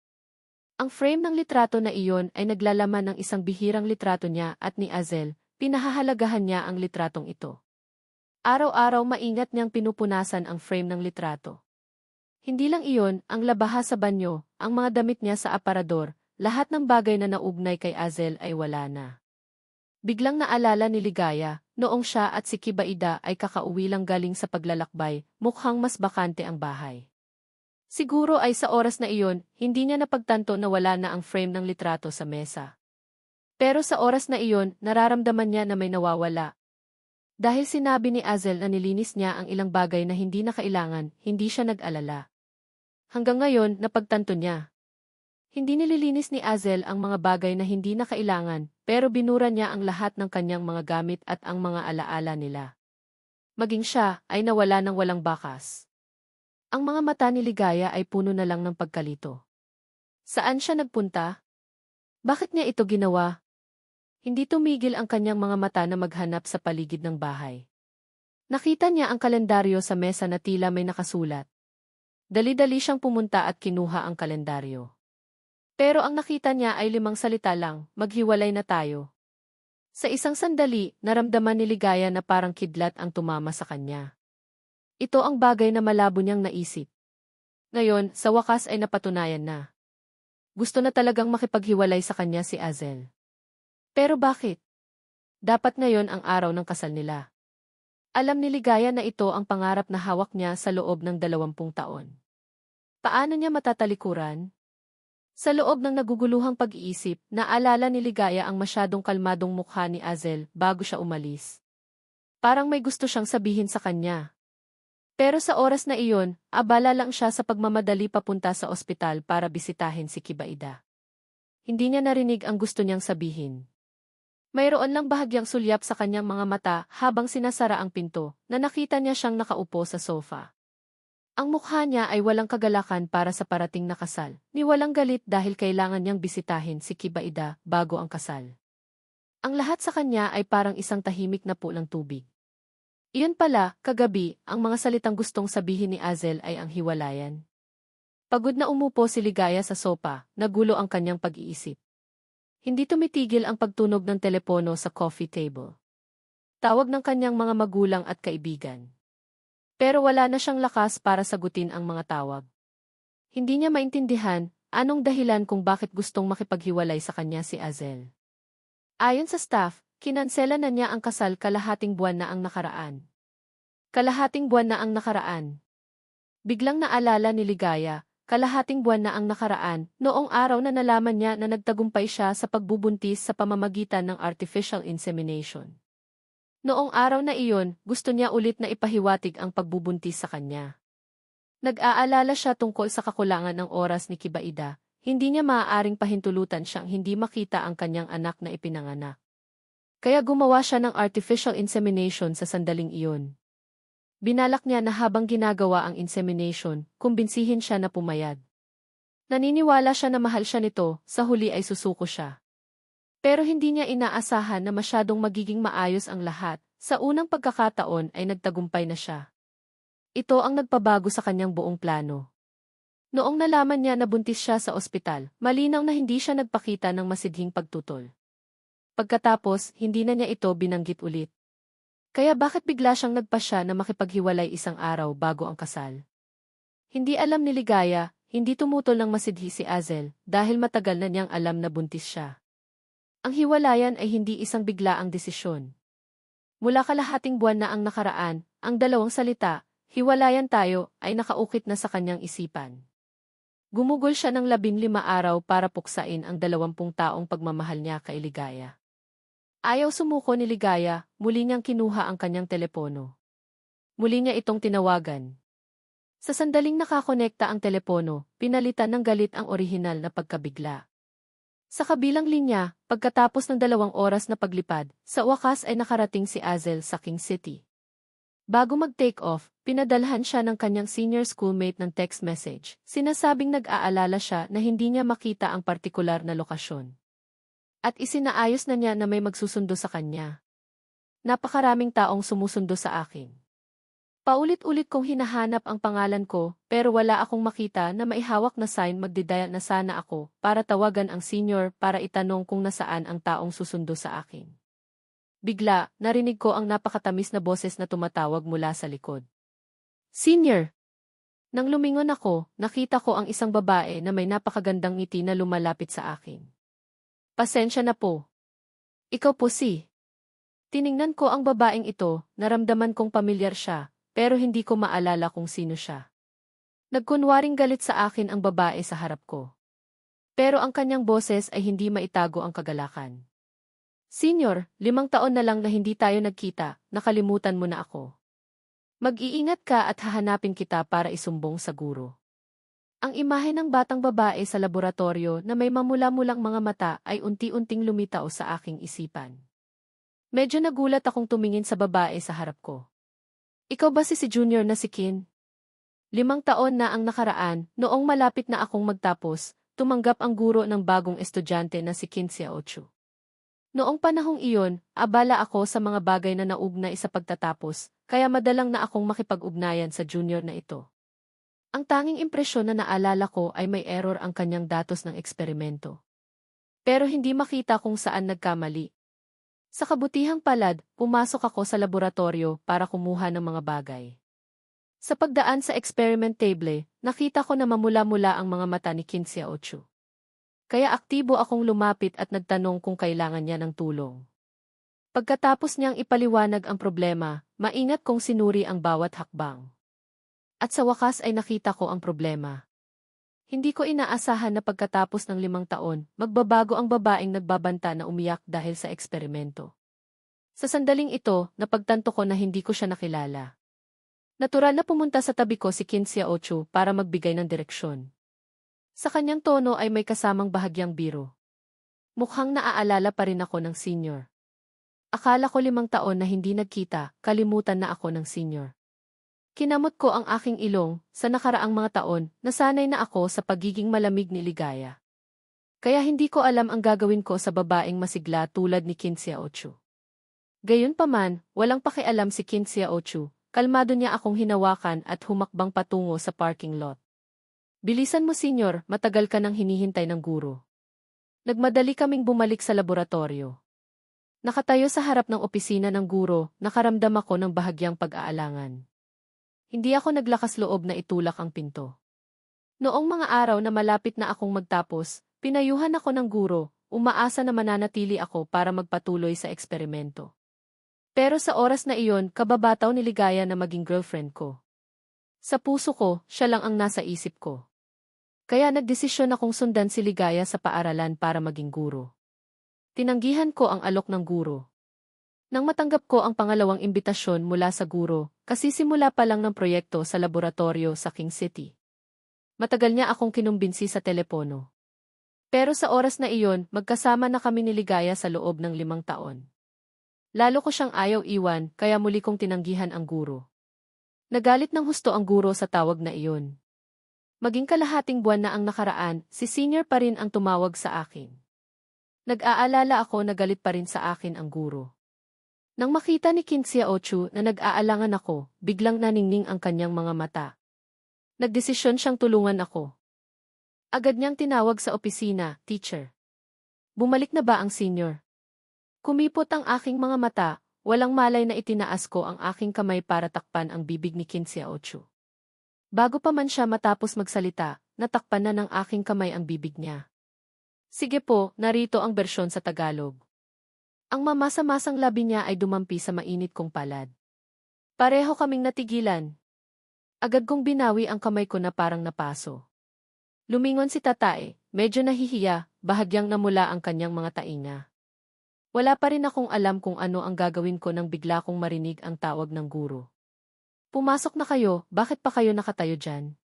Ang frame ng litrato na iyon ay naglalaman ng isang bihirang litrato niya at ni Azel, pinahahalagahan niya ang litratong ito. Araw-araw maingat niyang pinupunasan ang frame ng litrato. Hindi lang iyon, ang labaha sa banyo, ang mga damit niya sa aparador, lahat ng bagay na naugnay kay Azel ay wala na. Biglang naalala ni Ligaya, noong siya at si Kibaida ay kakauwi lang galing sa paglalakbay, mukhang mas bakante ang bahay. Siguro ay sa oras na iyon, hindi niya napagtanto na wala na ang frame ng litrato sa mesa. Pero sa oras na iyon, nararamdaman niya na may nawawala. Dahil sinabi ni Azel na nilinis niya ang ilang bagay na hindi na kailangan, hindi siya nag-alala. Hanggang ngayon, napagtanto niya. Hindi nililinis ni Azel ang mga bagay na hindi na kailangan, pero binura niya ang lahat ng kanyang mga gamit at ang mga alaala nila. Maging siya ay nawala ng walang bakas. Ang mga mata ni Ligaya ay puno na lang ng pagkalito. Saan siya nagpunta? Bakit niya ito ginawa? Hindi tumigil ang kanyang mga mata na maghanap sa paligid ng bahay. Nakita niya ang kalendaryo sa mesa na tila may nakasulat. Dali-dali siyang pumunta at kinuha ang kalendaryo. Pero ang nakita niya ay 5 salita lang, maghiwalay na tayo. Sa isang sandali, naramdaman ni Ligaya na parang kidlat ang tumama sa kanya. Ito ang bagay na malabo niyang naisip. Ngayon, sa wakas ay napatunayan na. Gusto na talagang makipaghiwalay sa kanya si Azel. Pero bakit? Dapat ngayon ang araw ng kasal nila. Alam ni Ligaya na ito ang pangarap na hawak niya sa loob ng 20 taon. Paano niya matatalikuran? Sa loob ng naguguluhang pag-iisip, naalala ni Ligaya ang masyadong kalmadong mukha ni Azel bago siya umalis. Parang may gusto siyang sabihin sa kanya. Pero sa oras na iyon, abala lang siya sa pagmamadali papunta sa ospital para bisitahin si Kibaida. Hindi niya narinig ang gusto niyang sabihin. Mayroon lang bahagyang sulyap sa kanyang mga mata habang sinasara ang pinto, na nakita niya siyang nakaupo sa sofa. Ang mukha niya ay walang kagalakan para sa parating na kasal, ni walang galit dahil kailangan niyang bisitahin si Kibaida bago ang kasal. Ang lahat sa kanya ay parang isang tahimik na pulang tubig. Iyon pala, kagabi, ang mga salitang gustong sabihin ni Azel ay ang hiwalayan. Pagod na umupo si Ligaya sa sopa, nagulo ang kanyang pag-iisip. Hindi tumitigil ang pagtunog ng telepono sa coffee table. Tawag ng kanyang mga magulang at kaibigan. Pero wala na siyang lakas para sagutin ang mga tawag. Hindi niya maintindihan anong dahilan kung bakit gustong makipaghiwalay sa kanya si Azel. Ayon sa staff, kinansela na niya ang kasal kalahating buwan na ang nakaraan. Kalahating buwan na ang nakaraan. Biglang naalala ni Ligaya, kalahating buwan na ang nakaraan, noong araw na nalaman niya na nagtagumpay siya sa pagbubuntis sa pamamagitan ng artificial insemination. Noong araw na iyon, gusto niya ulit na ipahiwatig ang pagbubuntis sa kanya. Nag-aalala siya tungkol sa kakulangan ng oras ni Kibaida, hindi niya maaaring pahintulutan siyang hindi makita ang kanyang anak na ipinanganak. Kaya gumawa siya ng artificial insemination sa sandaling iyon. Binalak niya na habang ginagawa ang insemination, kumbinsihin siya na pumayag. Naniniwala siya na mahal siya nito, sa huli ay susuko siya. Pero hindi niya inaasahan na masyadong magiging maayos ang lahat, sa unang pagkakataon ay nagtagumpay na siya. Ito ang nagpabago sa kanyang buong plano. Noong nalaman niya na buntis siya sa ospital, malinaw na hindi siya nagpakita ng masidhing pagtutol. Pagkatapos, hindi na niya ito binanggit ulit. Kaya bakit bigla siyang nagpasya na makipaghiwalay isang araw bago ang kasal? Hindi alam ni Ligaya, hindi tumutol ng masidhi si Azel, dahil matagal na niyang alam na buntis siya. Ang hiwalayan ay hindi isang biglaang desisyon. Mula kalahating buwan na ang nakaraan, ang dalawang salita, hiwalayan tayo, ay nakaukit na sa kanyang isipan. Gumugol siya ng 15 araw para puksain ang 20 taong pagmamahal niya kay Ligaya. Ayaw sumuko ni Ligaya, muli niyang kinuha ang kanyang telepono. Muli niya itong tinawagan. Sa sandaling nakakonekta ang telepono, pinalitan ng galit ang orihinal na pagkabigla. Sa kabilang linya, pagkatapos ng 2 oras na paglipad, sa wakas ay nakarating si Azel sa King City. Bago mag-take off, pinadalhan siya ng kanyang senior schoolmate ng text message. Sinasabing nag-aalala siya na hindi niya makita ang partikular na lokasyon. At isinaayos na niya na may magsusundo sa kanya. Napakaraming taong sumusundo sa akin. Paulit-ulit kong hinahanap ang pangalan ko, pero wala akong makita na maihawak na sign magdidaya na sana ako para tawagan ang senior para itanong kung nasaan ang taong susundo sa akin. Bigla, narinig ko ang napakatamis na boses na tumatawag mula sa likod. Senior! Nang lumingon ako, nakita ko ang isang babae na may napakagandang ngiti na lumalapit sa akin. Pasensya na po. Ikaw po si. Tiningnan ko ang babaeng ito, naramdaman kong pamilyar siya, pero hindi ko maalala kung sino siya. Nagkunwaring galit sa akin ang babae sa harap ko. Pero ang kanyang boses ay hindi maitago ang kagalakan. Senior, 5 taon na lang na hindi tayo nagkita, nakalimutan mo na ako. Mag-iingat ka at hahanapin kita para isumbong sa guro. Ang imahe ng batang babae sa laboratorio na may mamula-mulang mga mata ay unti-unting lumitaw sa aking isipan. Medyo nagulat akong tumingin sa babae sa harap ko. Ikaw ba si Junior na si Kin? 5 taon na ang nakaraan, noong malapit na akong magtapos, tumanggap ang guro ng bagong estudyante na si Kin Xiaochu. Noong panahong iyon, abala ako sa mga bagay na naugnay sa pagtatapos, kaya madalang na akong makipag-ugnayan sa junior na ito. Ang tanging impresyon na naalala ko ay may error ang kanyang datos ng eksperimento. Pero hindi makita kung saan nagkamali. Sa kabutihang palad, pumasok ako sa laboratorio para kumuha ng mga bagay. Sa pagdaan sa experiment table, nakita ko na mamula-mula ang mga mata ni Qin Xiaochu. Kaya aktibo akong lumapit at nagtanong kung kailangan niya ng tulong. Pagkatapos niyang ipaliwanag ang problema, maingat kong sinuri ang bawat hakbang. At sa wakas ay nakita ko ang problema. Hindi ko inaasahan na pagkatapos ng 5 taon, magbabago ang babaeng nagbabanta na umiyak dahil sa eksperimento. Sa sandaling ito, napagtanto ko na hindi ko siya nakilala. Natural na pumunta sa tabi ko si Qin Xiaochu para magbigay ng direksyon. Sa kanyang tono ay may kasamang bahagyang biro. Mukhang naaalala pa rin ako ng senior. Akala ko 5 taon na hindi nagkita, kalimutan na ako ng senior. Kinamot ko ang aking ilong, sa nakaraang mga taon, nasanay na ako sa pagiging malamig ni Ligaya. Kaya hindi ko alam ang gagawin ko sa babaeng masigla tulad ni Qin Xiaochu. Gayunpaman, walang pakialam si Qin Xiaochu, kalmado niya akong hinawakan at humakbang patungo sa parking lot. Bilisan mo senyor, matagal ka nang hinihintay ng guro. Nagmadali kaming bumalik sa laboratorio. Nakatayo sa harap ng opisina ng guro, nakaramdam ako ng bahagyang pag-aalangan. Hindi ako naglakas loob na itulak ang pinto. Noong mga araw na malapit na akong magtapos, pinayuhan ako ng guro, umaasa na mananatili ako para magpatuloy sa eksperimento. Pero sa oras na iyon, kababataw ni Ligaya na maging girlfriend ko. Sa puso ko, siya lang ang nasa isip ko. Kaya nagdesisyon akong sundan si Ligaya sa paaralan para maging guro. Tinanggihan ko ang alok ng guro. Nang matanggap ko ang pangalawang imbitasyon mula sa guro, kasi simula pa lang ng proyekto sa laboratorio sa King City. Matagal niya akong kinumbinsi sa telepono. Pero sa oras na iyon, magkasama na kami ni Ligaya sa loob ng 5 taon. Lalo ko siyang ayaw iwan, kaya muli kong tinanggihan ang guro. Nagalit ng husto ang guro sa tawag na iyon. Maging kalahating buwan na ang nakaraan, si senior pa rin ang tumawag sa akin. Nag-aalala ako na galit pa rin sa akin ang guro. Nang makita ni Qin Xiaochu na nag-aalangan ako, biglang naningning ang kanyang mga mata. Nagdesisyon siyang tulungan ako. Agad niyang tinawag sa opisina, "Teacher. Bumalik na ba ang senior?" Kumipot ang aking mga mata, walang malay na itinaas ko ang aking kamay para takpan ang bibig ni Qin Xiaochu. Bago pa man siya matapos magsalita, natakpan na ng aking kamay ang bibig niya. Sige po, narito ang bersyon sa Tagalog. Ang mamasa-masang labi niya ay dumampi sa mainit kong palad. Pareho kaming natigilan. Agad kong binawi ang kamay ko na parang napaso. Lumingon si Tatae, medyo nahihiya, bahagyang namula ang kanyang mga tainga. Wala pa rin akong alam kung ano ang gagawin ko nang bigla kong marinig ang tawag ng guro. Pumasok na kayo, bakit pa kayo nakatayo dyan?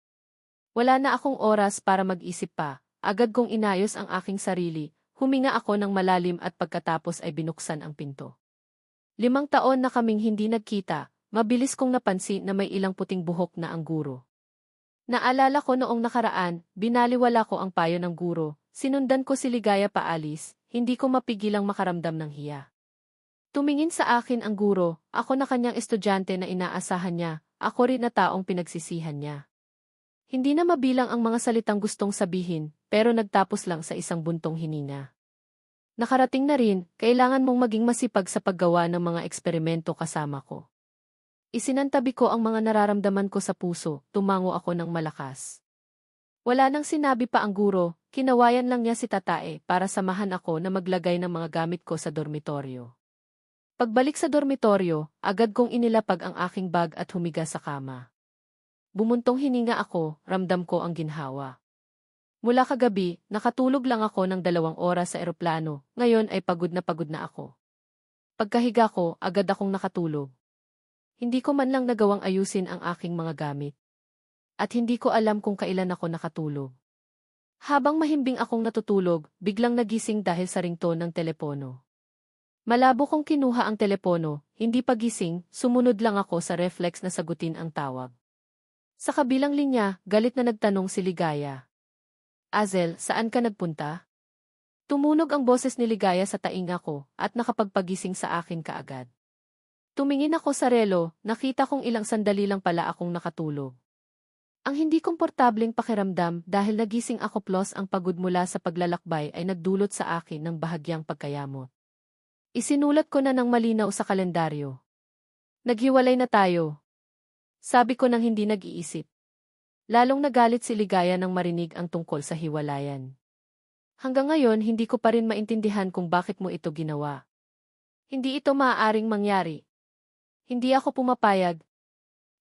Wala na akong oras para mag-isip pa, agad kong inayos ang aking sarili, huminga ako ng malalim at pagkatapos ay binuksan ang pinto. 5 taon na kaming hindi nagkita, mabilis kong napansin na may ilang puting buhok na ang guro. Naalala ko noong nakaraan, binaliwala ko ang payo ng guro, sinundan ko si Ligaya paalis, hindi ko mapigilang makaramdam ng hiya. Tumingin sa akin ang guro, ako na kanyang estudyante na inaasahan niya, ako rin na taong pinagsisihan niya. Hindi na mabilang ang mga salitang gustong sabihin, pero nagtapos lang sa isang buntong hininga. Nakarating na rin, kailangan mong maging masipag sa paggawa ng mga eksperimento kasama ko. Isinantabi ko ang mga nararamdaman ko sa puso, tumango ako ng malakas. Wala nang sinabi pa ang guro, kinawayan lang niya si Tatae para samahan ako na maglagay ng mga gamit ko sa dormitoryo. Pagbalik sa dormitoryo, agad kong inilapag ang aking bag at humiga sa kama. Bumuntong hininga ako, ramdam ko ang ginhawa. Mula kagabi, nakatulog lang ako ng 2 oras sa eroplano, ngayon ay pagod na ako. Pagkahiga ko, agad akong nakatulog. Hindi ko man lang nagawang ayusin ang aking mga gamit. At hindi ko alam kung kailan ako nakatulog. Habang mahimbing akong natutulog, biglang nagising dahil sa ringtone ng telepono. Malabo kong kinuha ang telepono, hindi pagising, sumunod lang ako sa reflex na sagutin ang tawag. Sa kabilang linya, galit na nagtanong si Ligaya. Azel, saan ka nagpunta? Tumunog ang boses ni Ligaya sa tainga ko at nakapagpagising sa akin kaagad. Tumingin ako sa relo, nakita kong ilang sandali lang pala akong nakatulog. Ang hindi komportableng pakiramdam dahil nagising ako plus ang pagod mula sa paglalakbay ay nagdulot sa akin ng bahagyang pagkayamot. Isinulat ko na ng malinaw sa kalendaryo. Naghiwalay na tayo. Sabi ko nang hindi nag-iisip. Lalong nagalit si Ligaya nang marinig ang tungkol sa hiwalayan. Hanggang ngayon hindi ko pa rin maintindihan kung bakit mo ito ginawa. Hindi ito maaaring mangyari. Hindi ako pumapayag.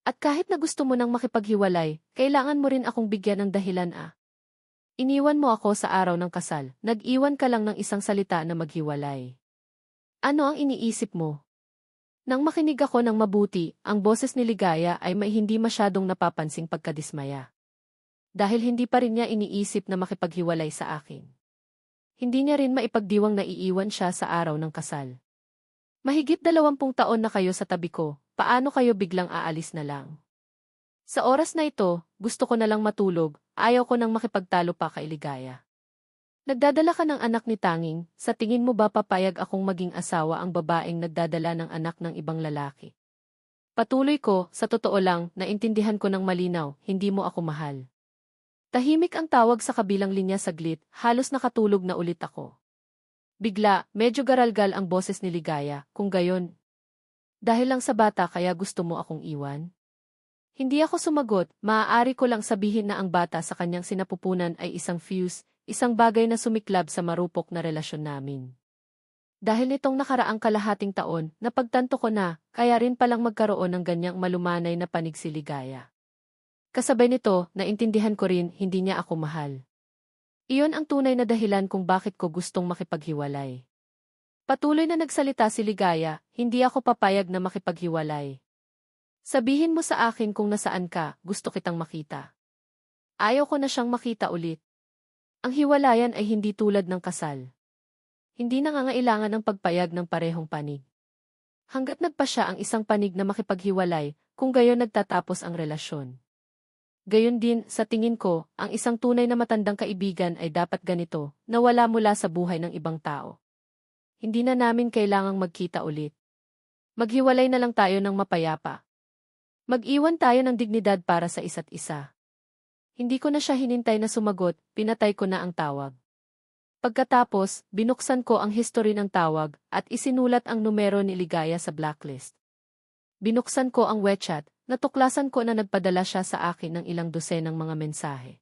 At kahit na gusto mo nang makipaghiwalay, kailangan mo rin akong bigyan ng dahilan Iniwan mo ako sa araw ng kasal, nag-iwan ka lang ng isang salita na maghiwalay. Ano ang iniisip mo? Nang makinig ako ng mabuti, ang boses ni Ligaya ay may hindi masyadong napapansing pagkadismaya. Dahil hindi pa rin niya iniisip na makipaghiwalay sa akin. Hindi niya rin maipagdiwang na iiwan siya sa araw ng kasal. Mahigit 20 taon na kayo sa tabi ko, paano kayo biglang aalis na lang? Sa oras na ito, gusto ko na lang matulog, ayaw ko nang makipagtalo pa kay Ligaya. Nagdadala ka ng anak ni Tanging, sa tingin mo ba papayag akong maging asawa ang babaeng nagdadala ng anak ng ibang lalaki? Patuloy ko, sa totoo lang, naintindihan ko ng malinaw, hindi mo ako mahal. Tahimik ang tawag sa kabilang linya saglit, halos nakatulog na ulit ako. Bigla, medyo garalgal ang boses ni Ligaya, kung gayon. Dahil lang sa bata kaya gusto mo akong iwan? Hindi ako sumagot, maaari ko lang sabihin na ang bata sa kanyang sinapupunan ay isang fuse, isang bagay na sumiklab sa marupok na relasyon namin. Dahil nitong nakaraang kalahating taon, napagtanto ko na, kaya rin palang magkaroon ng ganyang malumanay na panig si Ligaya. Kasabay nito, naintindihan ko rin, hindi niya ako mahal. Iyon ang tunay na dahilan kung bakit ko gustong makipaghiwalay. Patuloy na nagsalita si Ligaya, hindi ako papayag na makipaghiwalay. Sabihin mo sa akin kung nasaan ka, gusto kitang makita. Ayaw ko na siyang makita ulit. Ang hiwalayan ay hindi tulad ng kasal. Hindi nangangailangan ng pagpayag ng parehong panig. Hanggat nagpa siya ang isang panig na makipaghiwalay, kung gayon nagtatapos ang relasyon. Gayon din, sa tingin ko, ang isang tunay na matandang kaibigan ay dapat ganito, nawala mula sa buhay ng ibang tao. Hindi na namin kailangang magkita ulit. Maghiwalay na lang tayo ng mapayapa. Mag-iwan tayo ng dignidad para sa isa't isa. Hindi ko na siya hinintay na sumagot, pinatay ko na ang tawag. Pagkatapos, binuksan ko ang history ng tawag at isinulat ang numero ni Ligaya sa blacklist. Binuksan ko ang WeChat, natuklasan ko na nagpadala siya sa akin ng ilang dosenang mga mensahe.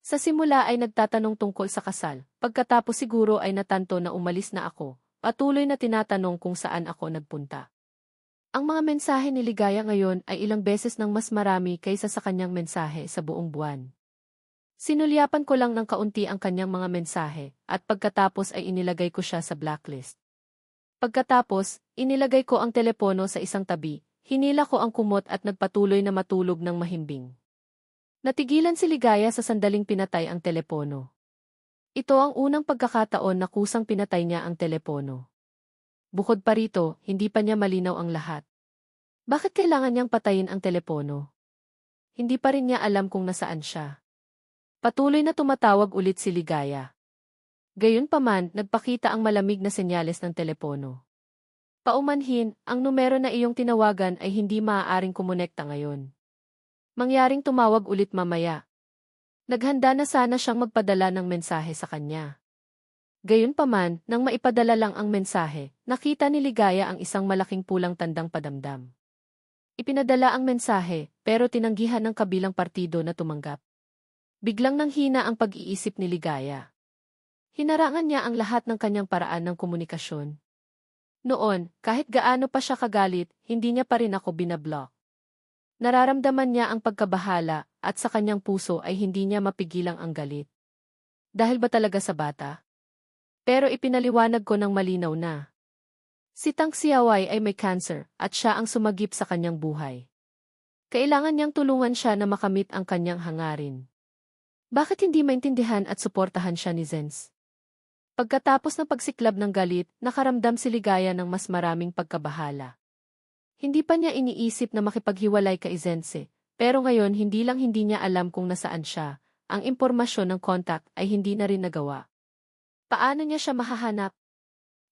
Sa simula ay nagtatanong tungkol sa kasal, pagkatapos siguro ay natanto na umalis na ako, patuloy na tinatanong kung saan ako nagpunta. Ang mga mensahe ni Ligaya ngayon ay ilang beses ng mas marami kaysa sa kanyang mensahe sa buong buwan. Sinulyapan ko lang ng kaunti ang kanyang mga mensahe, at pagkatapos ay inilagay ko siya sa blacklist. Pagkatapos, inilagay ko ang telepono sa isang tabi, hinila ko ang kumot at nagpatuloy na matulog ng mahimbing. Natigilan si Ligaya sa sandaling pinatay ang telepono. Ito ang unang pagkakataon na kusang pinatay niya ang telepono. Bukod pa rito, hindi pa niya malinaw ang lahat. Bakit kailangan niyang patayin ang telepono? Hindi pa rin niya alam kung nasaan siya. Patuloy na tumatawag ulit si Ligaya. Gayunpaman, nagpakita ang malamig na senyales ng telepono. Paumanhin, ang numero na iyong tinawagan ay hindi maaaring kumonekta ngayon. Mangyaring tumawag ulit mamaya. Naghanda na sana siyang magpadala ng mensahe sa kanya. Gayunpaman, nang maipadala lang ang mensahe, nakita ni Ligaya ang isang malaking pulang tandang padamdam. Ipinadala ang mensahe, pero tinanggihan ng kabilang partido na tumanggap. Biglang nanghina ang pag-iisip ni Ligaya. Hinarangan niya ang lahat ng kanyang paraan ng komunikasyon. Noon, kahit gaano pa siya kagalit, hindi niya pa rin ako binablock. Nararamdaman niya ang pagkabahala, at sa kanyang puso ay hindi niya mapigilang ang galit. Dahil ba talaga sa bata? Pero ipinaliwanag ko ng malinaw na. Si Tang Xiaowai ay may cancer, at siya ang sumagip sa kanyang buhay. Kailangan niyang tulungan siya na makamit ang kanyang hangarin. Bakit hindi maintindihan at suportahan siya ni Zenz? Pagkatapos ng pagsiklab ng galit, nakaramdam si Ligaya ng mas maraming pagkabahala. Hindi pa niya iniisip na makipaghiwalay kay Zenz, pero ngayon hindi niya alam kung nasaan siya. Ang impormasyon ng contact ay hindi na rin nagawa. Paano niya siya mahahanap?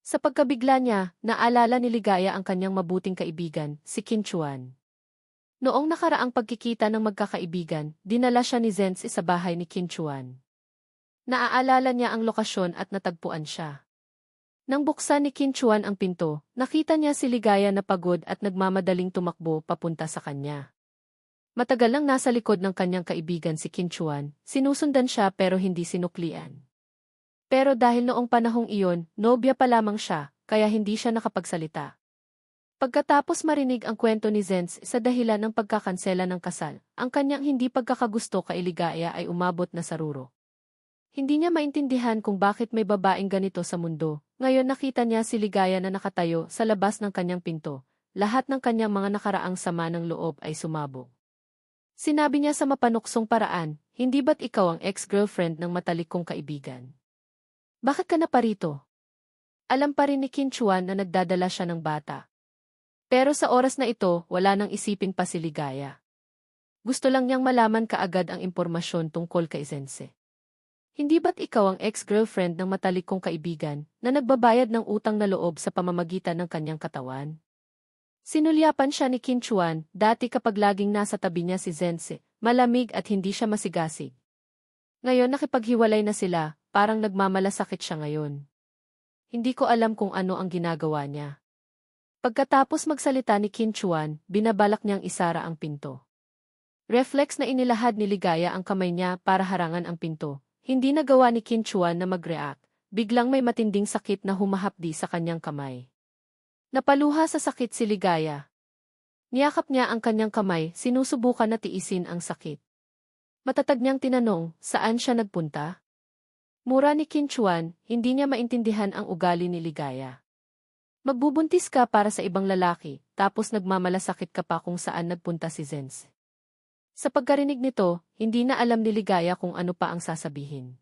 Sa pagkabigla niya, naalala ni Ligaya ang kanyang mabuting kaibigan, si Qin Chuan. Noong nakaraang pagkikita ng magkakaibigan, dinala siya ni Zenz sa bahay ni Qin Chuan. Naaalala niya ang lokasyon at natagpuan siya. Nang buksan ni Qin Chuan ang pinto, nakita niya si Ligaya na pagod at nagmamadaling tumakbo papunta sa kanya. Matagal nang nasa likod ng kanyang kaibigan si Qin Chuan, sinusundan siya pero hindi sinuklian. Pero dahil noong panahong iyon, nobya pa lamang siya, kaya hindi siya nakapagsalita. Pagkatapos marinig ang kwento ni Zenz sa dahilan ng pagkakansela ng kasal, ang kanyang hindi pagkakagusto kay Ligaya ay umabot na sa ruro. Hindi niya maintindihan kung bakit may babaeng ganito sa mundo. Ngayon nakita niya si Ligaya na nakatayo sa labas ng kanyang pinto. Lahat ng kanyang mga nakaraang sama ng loob ay sumabog. Sinabi niya sa mapanuksong paraan, hindi ba't ikaw ang ex-girlfriend ng matalik kong kaibigan? Bakit ka na parito? Alam pa rin ni Qin Chuan na nagdadala siya ng bata. Pero sa oras na ito, wala nang isipin pa si Ligaya. Gusto lang niyang malaman kaagad ang impormasyon tungkol kay Zenz. Hindi ba't ikaw ang ex-girlfriend ng matalik kong kaibigan na nagbabayad ng utang na loob sa pamamagitan ng kanyang katawan? Sinulyapan siya ni Qin Chuan, dati kapag laging nasa tabi niya si Zenz, malamig at hindi siya masigasig. Ngayon nakipaghiwalay na sila, parang nagmamalasakit siya ngayon. Hindi ko alam kung ano ang ginagawa niya. Pagkatapos magsalita ni Qin Chuan, binabalak niyang isara ang pinto. Reflex na inilahad ni Ligaya ang kamay niya para harangan ang pinto. Hindi nagawa ni Qin Chuan na mag-react, biglang may matinding sakit na humahapdi sa kanyang kamay. Napaluha sa sakit si Ligaya. Niyakap niya ang kanyang kamay, sinusubukan na tiisin ang sakit. Matatag niyang tinanong, saan siya nagpunta? Mura ni Qin Chuan, hindi niya maintindihan ang ugali ni Ligaya. Magbubuntis ka para sa ibang lalaki, tapos nagmamalasakit ka pa kung saan nagpunta si Zenz. Sa pagkarinig nito, hindi na alam ni Ligaya kung ano pa ang sasabihin.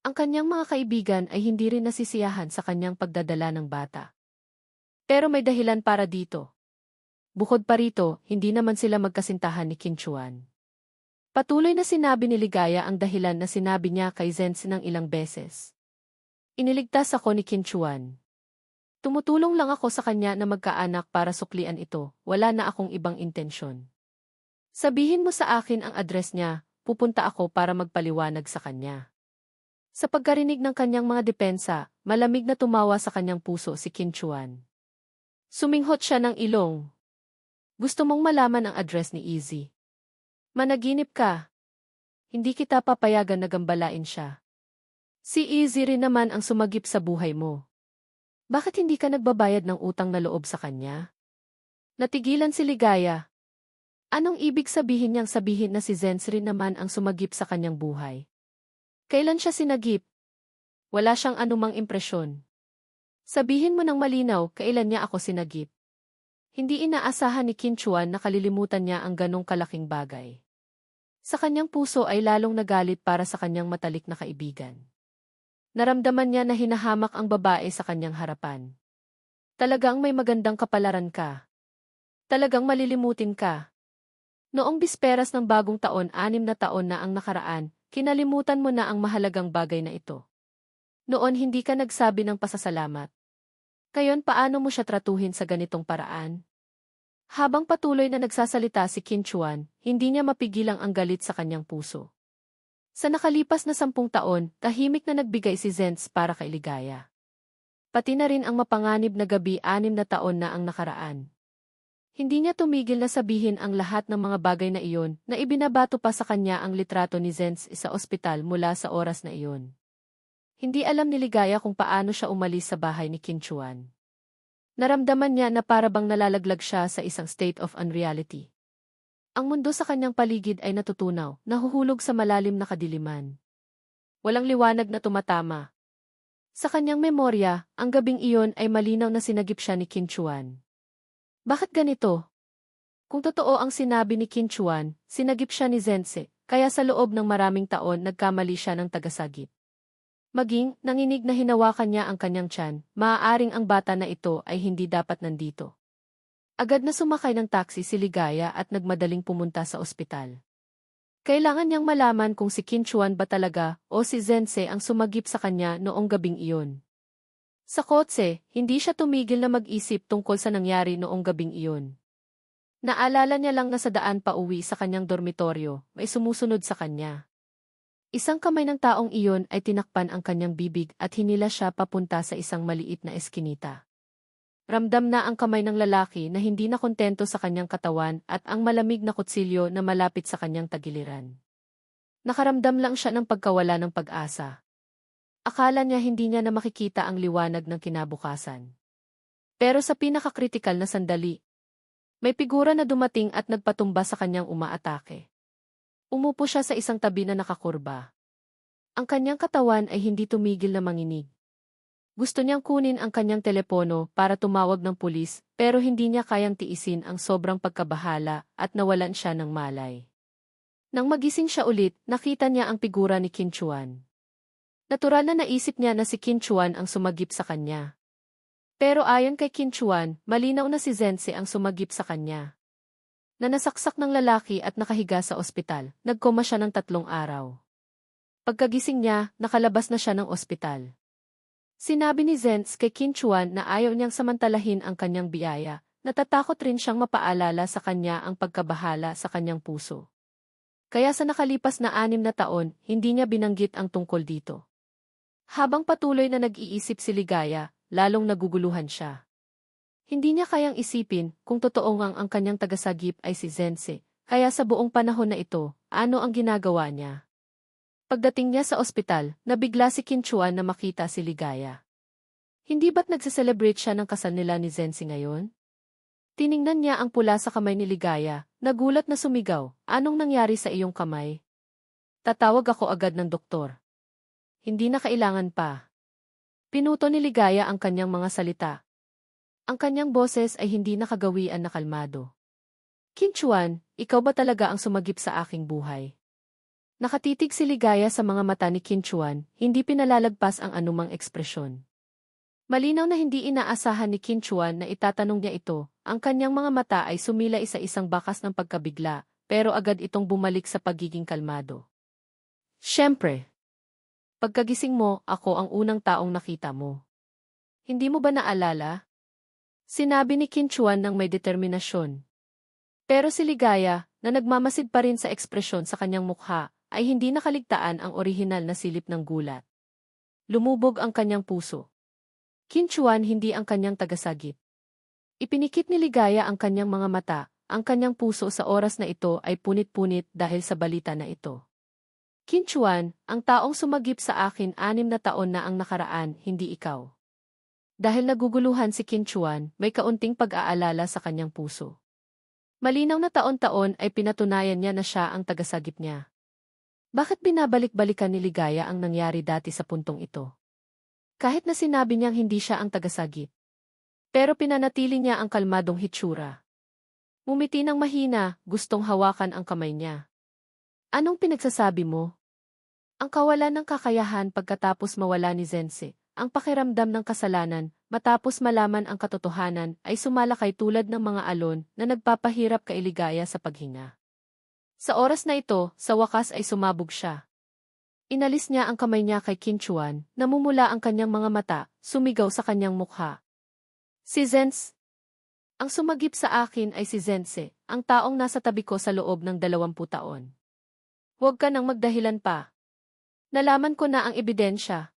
Ang kanyang mga kaibigan ay hindi rin nasisiyahan sa kanyang pagdadala ng bata. Pero may dahilan para dito. Bukod pa rito, hindi naman sila magkasintahan ni Qin Chuan. Patuloy na sinabi ni Ligaya ang dahilan na sinabi niya kay Zenz ng ilang beses. Iniligtas ako ni Qin Chuan. Tumutulong lang ako sa kanya na magkaanak para suklian ito, wala na akong ibang intensyon. Sabihin mo sa akin ang address niya, pupunta ako para magpaliwanag sa kanya. Sa pagkarinig ng kanyang mga depensa, malamig na tumawa sa kanyang puso si Qin Chuan. Suminghot siya ng ilong. Gusto mong malaman ang address ni Easy? Managinip ka. Hindi kita papayagan na gambalain siya. Si Easy rin naman ang sumagip sa buhay mo. Bakit hindi ka nagbabayad ng utang na loob sa kanya? Natigilan si Ligaya. Anong ibig sabihin niyang sabihin na si Zenz rin naman ang sumagip sa kanyang buhay? Kailan siya sinagip? Wala siyang anumang impresyon. Sabihin mo ng malinaw kailan niya ako sinagip. Hindi inaasahan ni Qin Chuan na kalilimutan niya ang ganong kalaking bagay. Sa kanyang puso ay lalong nagalit para sa kanyang matalik na kaibigan. Naramdaman niya na hinahamak ang babae sa kanyang harapan. Talagang may magandang kapalaran ka. Talagang malilimutin ka. Noong bisperas ng bagong taon, 6 na taon na ang nakaraan, kinalimutan mo na ang mahalagang bagay na ito. Noon hindi ka nagsabi ng pasasalamat. Ngayon paano mo siya tratuhin sa ganitong paraan? Habang patuloy na nagsasalita si Qin Chuan, hindi niya mapigilang ang galit sa kanyang puso. Sa nakalipas na 10 taon, tahimik na nagbigay si Zens para kay Ligaya. Pati na rin ang mapanganib na gabi, 6 na taon na ang nakaraan. Hindi niya tumigil na sabihin ang lahat ng mga bagay na iyon na ibinabato pa sa kanya ang litrato ni Zens sa ospital mula sa oras na iyon. Hindi alam ni Ligaya kung paano siya umalis sa bahay ni Qin Chuan. Naramdaman niya na parabang nalalaglag siya sa isang state of unreality. Ang mundo sa kanyang paligid ay natutunaw, nahuhulog sa malalim na kadiliman. Walang liwanag na tumatama. Sa kanyang memorya, ang gabing iyon ay malinaw na sinagip siya ni Qin Chuan. Bakit ganito? Kung totoo ang sinabi ni Qin Chuan, sinagip siya ni Zense, kaya sa loob ng maraming taon nagkamali siya ng tagasagip. Maging, nanginig na hinawakan niya ang kanyang tiyan, maaaring ang bata na ito ay hindi dapat nandito. Agad na sumakay ng taxi si Ligaya at nagmadaling pumunta sa ospital. Kailangan niyang malaman kung si Qin Chuan ba talaga o si Zense ang sumagip sa kanya noong gabing iyon. Sa kotse, hindi siya tumigil na mag-isip tungkol sa nangyari noong gabing iyon. Naalala niya lang na sa daan pa uwi sa kanyang dormitoryo, may sumusunod sa kanya. Isang kamay ng taong iyon ay tinakpan ang kanyang bibig at hinila siya papunta sa isang maliit na eskinita. Ramdam na ang kamay ng lalaki na hindi na kontento sa kanyang katawan at ang malamig na kutsilyo na malapit sa kanyang tagiliran. Nakaramdam lang siya ng pagkawala ng pag-asa. Akala niya hindi niya na makikita ang liwanag ng kinabukasan. Pero sa pinakakritikal na sandali, may figura na dumating at nagpatumba sa kanyang umaatake. Umupo siya sa isang tabi na nakakurba. Ang kanyang katawan ay hindi tumigil na manginig. Gusto niyang kunin ang kanyang telepono para tumawag ng pulis pero hindi niya kayang tiisin ang sobrang pagkabahala at nawalan siya ng malay. Nang magising siya ulit, nakita niya ang figura ni Qin Chuan. Natural na naisip niya na si Qin Chuan ang sumagip sa kanya. Pero ayon kay Qin Chuan, malinaw na si Zense ang sumagip sa kanya. Na nasaksak ng lalaki at nakahiga sa ospital, nagkoma siya ng 3 araw. Pagkagising niya, nakalabas na siya ng ospital. Sinabi ni Zens kay Qin Chuan na ayaw niyang samantalahin ang kanyang biyaya, natatakot rin siyang mapaalala sa kanya ang pagkabahala sa kanyang puso. Kaya sa nakalipas na 6 na taon, hindi niya binanggit ang tungkol dito. Habang patuloy na nag-iisip si Ligaya, lalong naguguluhan siya. Hindi niya kayang isipin kung totoo ngang ang kanyang tagasagip ay si Zense, kaya sa buong panahon na ito, ano ang ginagawa niya? Pagdating niya sa ospital, nabigla si Qin Chuan na makita si Ligaya. Hindi ba't nagse-celebrate siya ng kasal nila ni Zense ngayon? Tiningnan niya ang pula sa kamay ni Ligaya, nagulat na sumigaw, anong nangyari sa iyong kamay? Tatawag ako agad ng doktor. Hindi na kailangan pa. Pinuto ni Ligaya ang kanyang mga salita. Ang kanyang boses ay hindi nakagawian na kalmado. Qin Chuan, ikaw ba talaga ang sumagip sa aking buhay? Nakatitig si Ligaya sa mga mata ni Qin Chuan, hindi pinalalagpas ang anumang ekspresyon. Malinaw na hindi inaasahan ni Qin Chuan na itatanong niya ito, ang kanyang mga mata ay sumilay sa isang bakas ng pagkabigla, pero agad itong bumalik sa pagiging kalmado. Siyempre. Pagkagising mo, ako ang unang taong nakita mo. Hindi mo ba naalala? Sinabi ni Qin Chuan ng may determinasyon. Pero si Ligaya, na nagmamasid pa rin sa ekspresyon sa kanyang mukha, ay hindi nakaligtaan ang orihinal na silip ng gulat. Lumubog ang kanyang puso. Qin Chuan hindi ang kanyang tagasagip. Ipinikit ni Ligaya ang kanyang mga mata, ang kanyang puso sa oras na ito ay punit-punit dahil sa balita na ito. Qin Chuan, ang taong sumagip sa akin 6 na taon na ang nakaraan, hindi ikaw. Dahil naguguluhan si Qin Chuan, may kaunting pag-aalala sa kanyang puso. Malinaw na taon-taon ay pinatunayan niya na siya ang tagasagip niya. Bakit binabalik-balikan ni Ligaya ang nangyari dati sa puntong ito? Kahit na sinabi niyang hindi siya ang tagasagip. Pero pinanatili niya ang kalmadong hitsura. Ngumiti ng mahina, gustong hawakan ang kamay niya. Anong pinagsasabi mo? Ang kawalan ng kakayahan pagkatapos mawala ni Zense, ang pakiramdam ng kasalanan, matapos malaman ang katotohanan ay sumalakay tulad ng mga alon na nagpapahirap kay Ligaya sa paghinga. Sa oras na ito, sa wakas ay sumabog siya. Inalis niya ang kamay niya kay Qinchuan, namumula ang kanyang mga mata, sumigaw sa kanyang mukha. Si Zense. Ang sumagip sa akin ay si Zense, ang taong nasa tabi ko sa loob ng 20 taon. Huwag ka nang magdahilan pa. Nalaman ko na ang ebidensya.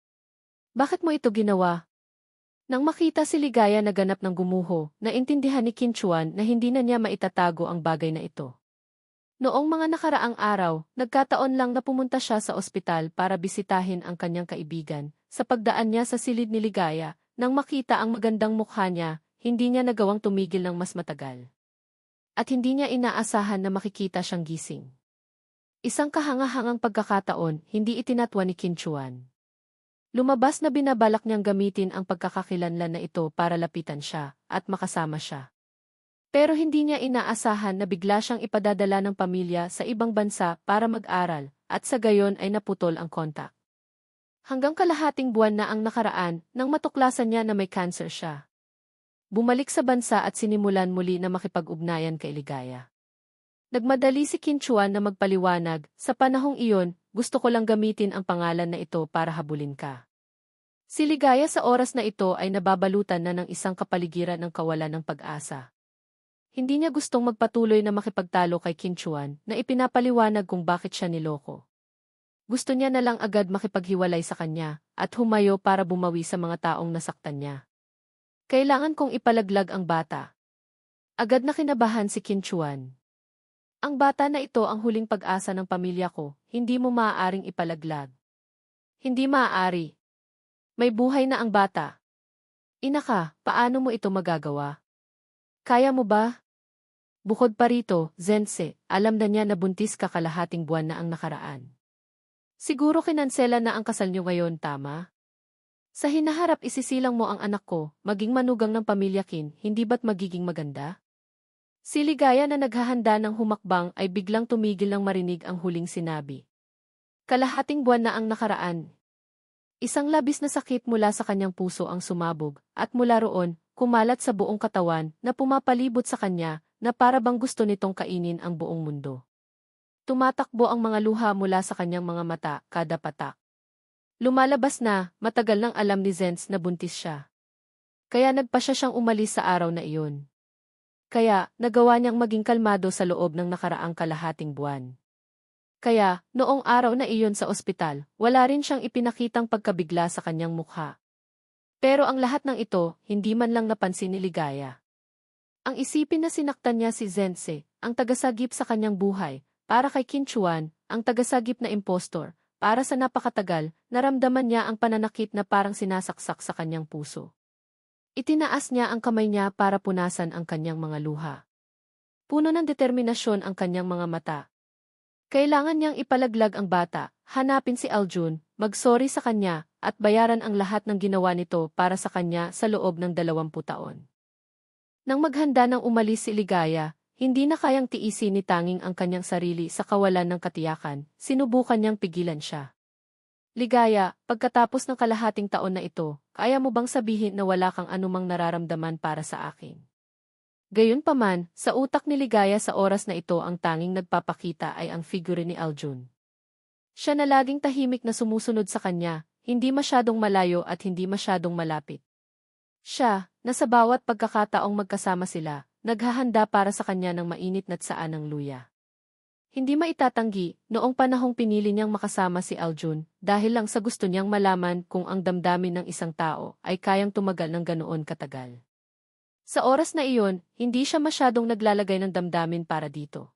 Bakit mo ito ginawa? Nang makita si Ligaya na ganap ng gumuho, naintindihan ni Qinchuan na hindi na niya maitatago ang bagay na ito. Noong mga nakaraang araw, nagkataon lang na pumunta siya sa ospital para bisitahin ang kanyang kaibigan. Sa pagdaan niya sa silid ni Ligaya, nang makita ang magandang mukha niya, hindi niya nagawang tumigil ng mas matagal. At hindi niya inaasahan na makikita siyang gising. Isang kahangahangang pagkakataon, hindi itinatwa ni Qinchuan. Lumabas na binabalak niyang gamitin ang pagkakakilanlan na ito para lapitan siya at makasama siya. Pero hindi niya inaasahan na bigla siyang ipadadala ng pamilya sa ibang bansa para mag-aral at sa gayon ay naputol ang kontak. Hanggang kalahating buwan na ang nakaraan nang matuklasan niya na may cancer siya. Bumalik sa bansa at sinimulan muli na makipag-ugnayan kay Ligaya. Nagmadali si Qinchuan na magpaliwanag, sa panahong iyon, gusto ko lang gamitin ang pangalan na ito para habulin ka. Si Ligaya sa oras na ito ay nababalutan na ng isang kapaligiran ng kawalan ng pag-asa. Hindi niya gustong magpatuloy na makipagtalo kay Qinchuan na ipinapaliwanag kung bakit siya niloko. Gusto niya na lang agad makipaghiwalay sa kanya at humayo para bumawi sa mga taong nasaktan niya. Kailangan kong ipalaglag ang bata. Agad na kinabahan si Qinchuan. Ang bata na ito ang huling pag-asa ng pamilya ko, hindi mo maaaring ipalaglag. Hindi maaari. May buhay na ang bata. Ina ka, paano mo ito magagawa? Kaya mo ba? Bukod pa rito, Zense, alam na niya na buntis ka kalahating buwan na ang nakaraan. Siguro kinansela na ang kasal niyo ngayon, tama? Sa hinaharap isisilang mo ang anak ko, maging manugang ng pamilya kin, hindi ba't magiging maganda? Si Ligaya na naghahanda ng humakbang ay biglang tumigil nang marinig ang huling sinabi. Kalahating buwan na ang nakaraan. Isang labis na sakit mula sa kanyang puso ang sumabog, at mula roon, kumalat sa buong katawan na pumapalibot sa kanya na para bang gusto nitong kainin ang buong mundo. Tumatakbo ang mga luha mula sa kanyang mga mata kada patak. Lumalabas na, matagal nang alam ni Zense na buntis siya. Kaya nagpasya siyang umalis sa araw na iyon. Kaya, nagawa niyang maging kalmado sa loob ng nakaraang kalahating buwan. Kaya, noong araw na iyon sa ospital, wala rin siyang ipinakitang pagkabigla sa kanyang mukha. Pero ang lahat ng ito, hindi man lang napansin ni Ligaya. Ang isipin na sinaktan niya si Zense, ang tagasagip sa kanyang buhay, para kay Qinchuan, ang tagasagip na impostor, para sa napakatagal, naramdaman niya ang pananakit na parang sinasaksak sa kanyang puso. Itinaas niya ang kamay niya para punasan ang kanyang mga luha. Puno ng determinasyon ang kanyang mga mata. Kailangan niyang ipalaglag ang bata, hanapin si Aljun, magsorry sa kanya, at bayaran ang lahat ng ginawa nito para sa kanya sa loob ng 20 taon. Nang maghanda ng umalis si Ligaya, hindi na kayang tiisin ni tanging ang kanyang sarili sa kawalan ng katiyakan, sinubukan niyang pigilan siya. Ligaya, pagkatapos ng kalahating taon na ito, kaya mo bang sabihin na wala kang anumang nararamdaman para sa akin? Gayunpaman, sa utak ni Ligaya sa oras na ito ang tanging nagpapakita ay ang figure ni Aljun. Siya na laging tahimik na sumusunod sa kanya, hindi masyadong malayo at hindi masyadong malapit. Siya, na sa bawat pagkakataong magkasama sila, naghahanda para sa kanya ng mainit na tsaan ng luya. Hindi maitatanggi, noong panahong pinili niyang makasama si Aljun, dahil lang sa gusto niyang malaman kung ang damdamin ng isang tao ay kayang tumagal ng ganoon katagal. Sa oras na iyon, hindi siya masyadong naglalagay ng damdamin para dito.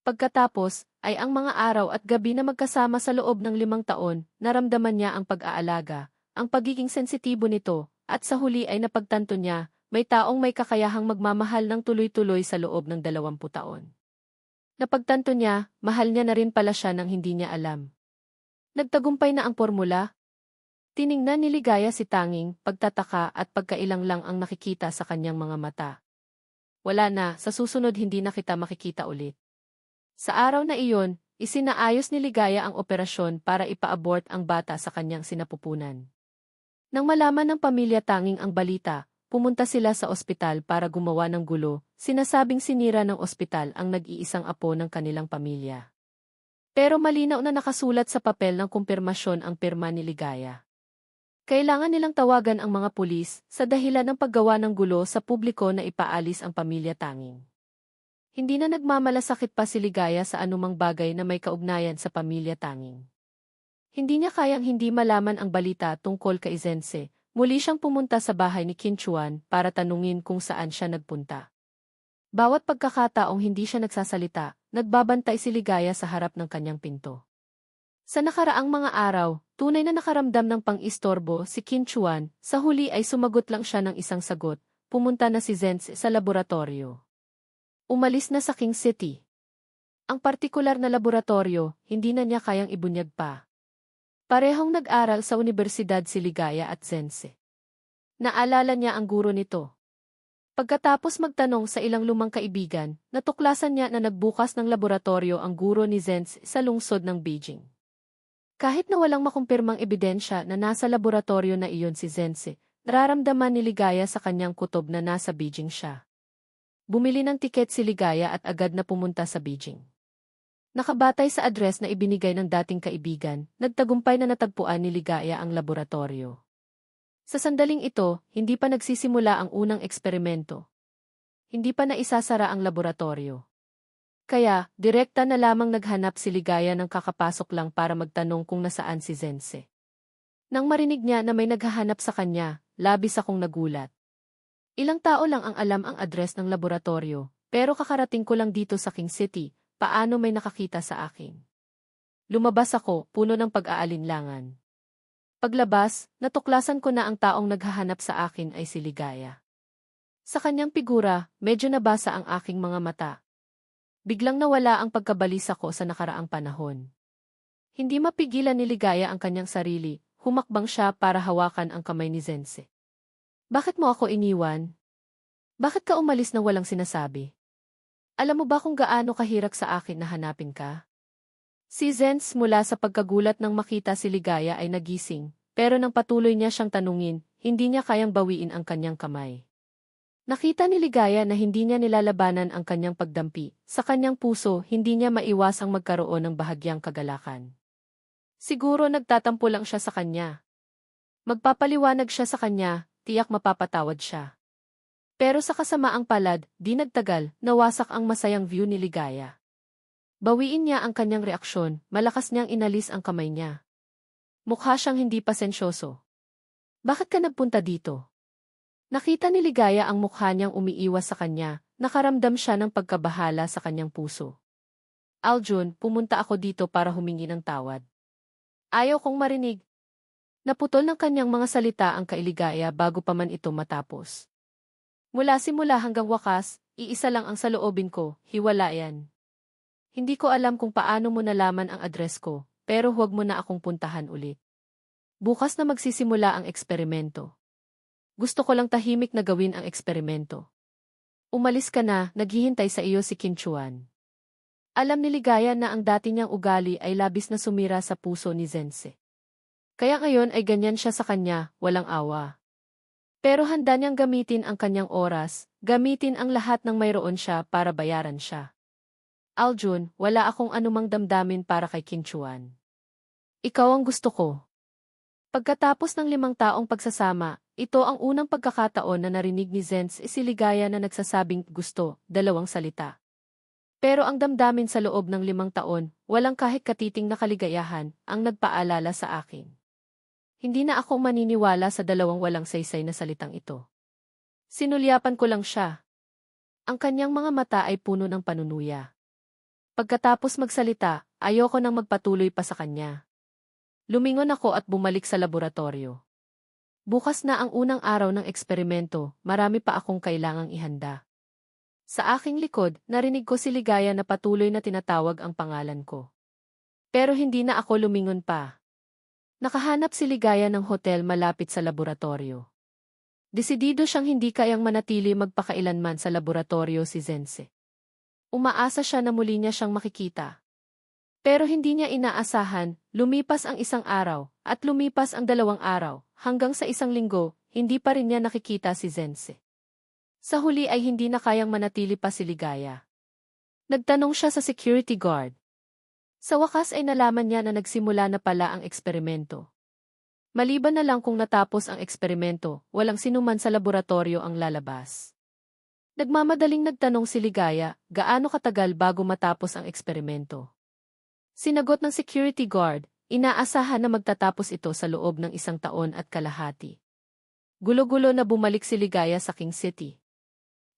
Pagkatapos, ay ang mga araw at gabi na magkasama sa loob ng 5 taon, naramdaman niya ang pag-aalaga, ang pagiging sensitibo nito, at sa huli ay napagtanto niya, may taong may kakayahang magmamahal ng tuloy-tuloy sa loob ng 20 taon. Napagtanto niya, mahal niya na rin pala siya nang hindi niya alam. Nagtagumpay na ang formula. Tiningnan ni Ligaya si Tanging, pagtataka at pagkailang lang ang nakikita sa kanyang mga mata. Wala na, sa susunod hindi na kita makikita ulit. Sa araw na iyon, isinaayos ni Ligaya ang operasyon para ipa-abort ang bata sa kanyang sinapupunan. Nang malaman ng pamilya Tanging ang balita, pumunta sila sa ospital para gumawa ng gulo, sinasabing sinira ng ospital ang nag-iisang apo ng kanilang pamilya. Pero malinaw na nakasulat sa papel ng kumpirmasyon ang pirma ni Ligaya. Kailangan nilang tawagan ang mga pulis sa dahilan ng paggawa ng gulo sa publiko na ipaalis ang pamilya Tanging. Hindi na nagmamalasakit pa si Ligaya sa anumang bagay na may kaugnayan sa pamilya Tanging. Hindi niya kayang hindi malaman ang balita tungkol kay Zense. Muli siyang pumunta sa bahay ni Qinchuan para tanungin kung saan siya nagpunta. Bawat pagkakataong hindi siya nagsasalita, nagbabantay si Ligaya sa harap ng kanyang pinto. Sa nakaraang mga araw, tunay na nakaramdam ng pang-istorbo si Qinchuan, sa huli ay sumagot lang siya ng isang sagot, pumunta na si Zense sa laboratorio. Umalis na sa King City. Ang partikular na laboratorio, hindi na niya kayang ibunyag pa. Parehong nag-aral sa universidad si Ligaya at Zense. Naalala niya ang guro nito. Pagkatapos magtanong sa ilang lumang kaibigan, natuklasan niya na nagbukas ng laboratorio ang guro ni Zense sa lungsod ng Beijing. Kahit na walang makumpirmang ebidensya na nasa laboratorio na iyon si Zense, nararamdaman ni Ligaya sa kanyang kutob na nasa Beijing siya. Bumili ng tiket si Ligaya at agad na pumunta sa Beijing. Nakabatay sa address na ibinigay ng dating kaibigan, nagtagumpay na natagpuan ni Ligaya ang laboratorio. Sa sandaling ito, hindi pa nagsisimula ang unang eksperimento. Hindi pa naisasara ang laboratorio. Kaya, direkta na lamang naghanap si Ligaya ng kakapasok lang para magtanong kung nasaan si Zense. Nang marinig niya na may naghahanap sa kanya, labis akong nagulat. Ilang tao lang ang alam ang address ng laboratorio, pero kakarating ko lang dito sa King City, paano may nakakita sa akin? Lumabas ako, puno ng pag-aalinlangan. Paglabas, natuklasan ko na ang taong naghahanap sa akin ay si Ligaya. Sa kanyang figura, medyo nabasa ang aking mga mata. Biglang nawala ang pagkabalisa ko sa nakaraang panahon. Hindi mapigilan ni Ligaya ang kanyang sarili, humakbang siya para hawakan ang kamay ni Zense. Bakit mo ako iniwan? Bakit ka umalis nang walang sinasabi? Alam mo ba kung gaano kahirap sa akin na hanapin ka? Si Zense mula sa pagkagulat nang makita si Ligaya ay nagising, pero nang patuloy niya siyang tanungin, hindi niya kayang bawiin ang kanyang kamay. Nakita ni Ligaya na hindi niya nilalabanan ang kanyang pagdampi. Sa kanyang puso, hindi niya maiwasang magkaroon ng bahagyang kagalakan. Siguro nagtatampo lang siya sa kanya. Magpapaliwanag siya sa kanya, tiyak mapapatawad siya. Pero sa kasamaang palad, di nagtagal, nawasak ang masayang view ni Ligaya. Bawiin niya ang kanyang reaksyon, malakas niyang inalis ang kamay niya. Mukha siyang hindi pasensyoso. Bakit ka nagpunta dito? Nakita ni Ligaya ang mukha niyang umiiwas sa kanya, nakaramdam siya ng pagkabahala sa kanyang puso. Aljun, pumunta ako dito para humingi ng tawad. Ayaw kong marinig. Naputol ng kanyang mga salita ang kailigaya bago pa man ito matapos. Mula simula hanggang wakas, iisa lang ang saloobin ko, hiwalayan. Hindi ko alam kung paano mo nalaman ang address ko, pero huwag mo na akong puntahan ulit. Bukas na magsisimula ang eksperimento. Gusto ko lang tahimik na gawin ang eksperimento. Umalis ka na, naghihintay sa iyo si Qinchuan. Alam ni Ligaya na ang dati niyang ugali ay labis na sumira sa puso ni Zense. Kaya ngayon ay ganyan siya sa kanya, walang awa. Pero handa niyang gamitin ang kanyang oras, gamitin ang lahat ng mayroon siya para bayaran siya. Aljun, wala akong anumang damdamin para kay Qinchuan. Ikaw ang gusto ko. Pagkatapos ng 5 taong pagsasama, ito ang unang pagkakataon na narinig ni Zense si Ligaya na nagsasabing gusto, 2 salita. Pero ang damdamin sa loob ng 5 taon, walang kahit katiting na kaligayahan, ang nagpaalala sa akin. Hindi na ako maniniwala sa 2 walang saysay na salitang ito. Sinulyapan ko lang siya. Ang kanyang mga mata ay puno ng panunuya. Pagkatapos magsalita, ayoko nang magpatuloy pa sa kanya. Lumingon ako at bumalik sa laboratorio. Bukas na ang unang araw ng eksperimento, marami pa akong kailangang ihanda. Sa aking likod, narinig ko si Ligaya na patuloy na tinatawag ang pangalan ko. Pero hindi na ako lumingon pa. Nakahanap si Ligaya ng hotel malapit sa laboratorio. Desidido siyang hindi kayang manatili magpakailanman sa laboratorio si Zense. Umaasa siya na muli niya siyang makikita. Pero hindi niya inaasahan, lumipas ang isang araw, at lumipas ang 2 araw, hanggang sa 1 linggo, hindi pa rin niya nakikita si Zense. Sa huli ay hindi na kayang manatili pa si Ligaya. Nagtanong siya sa security guard. Sa wakas ay nalaman niya na nagsimula na pala ang eksperimento. Maliban na lang kung natapos ang eksperimento, walang sinuman sa laboratorio ang lalabas. Nagmamadaling nagtanong si Ligaya, gaano katagal bago matapos ang eksperimento. Sinagot ng security guard, inaasahan na magtatapos ito sa loob ng 1 taon at kalahati. Gulo-gulo na bumalik si Ligaya sa King City.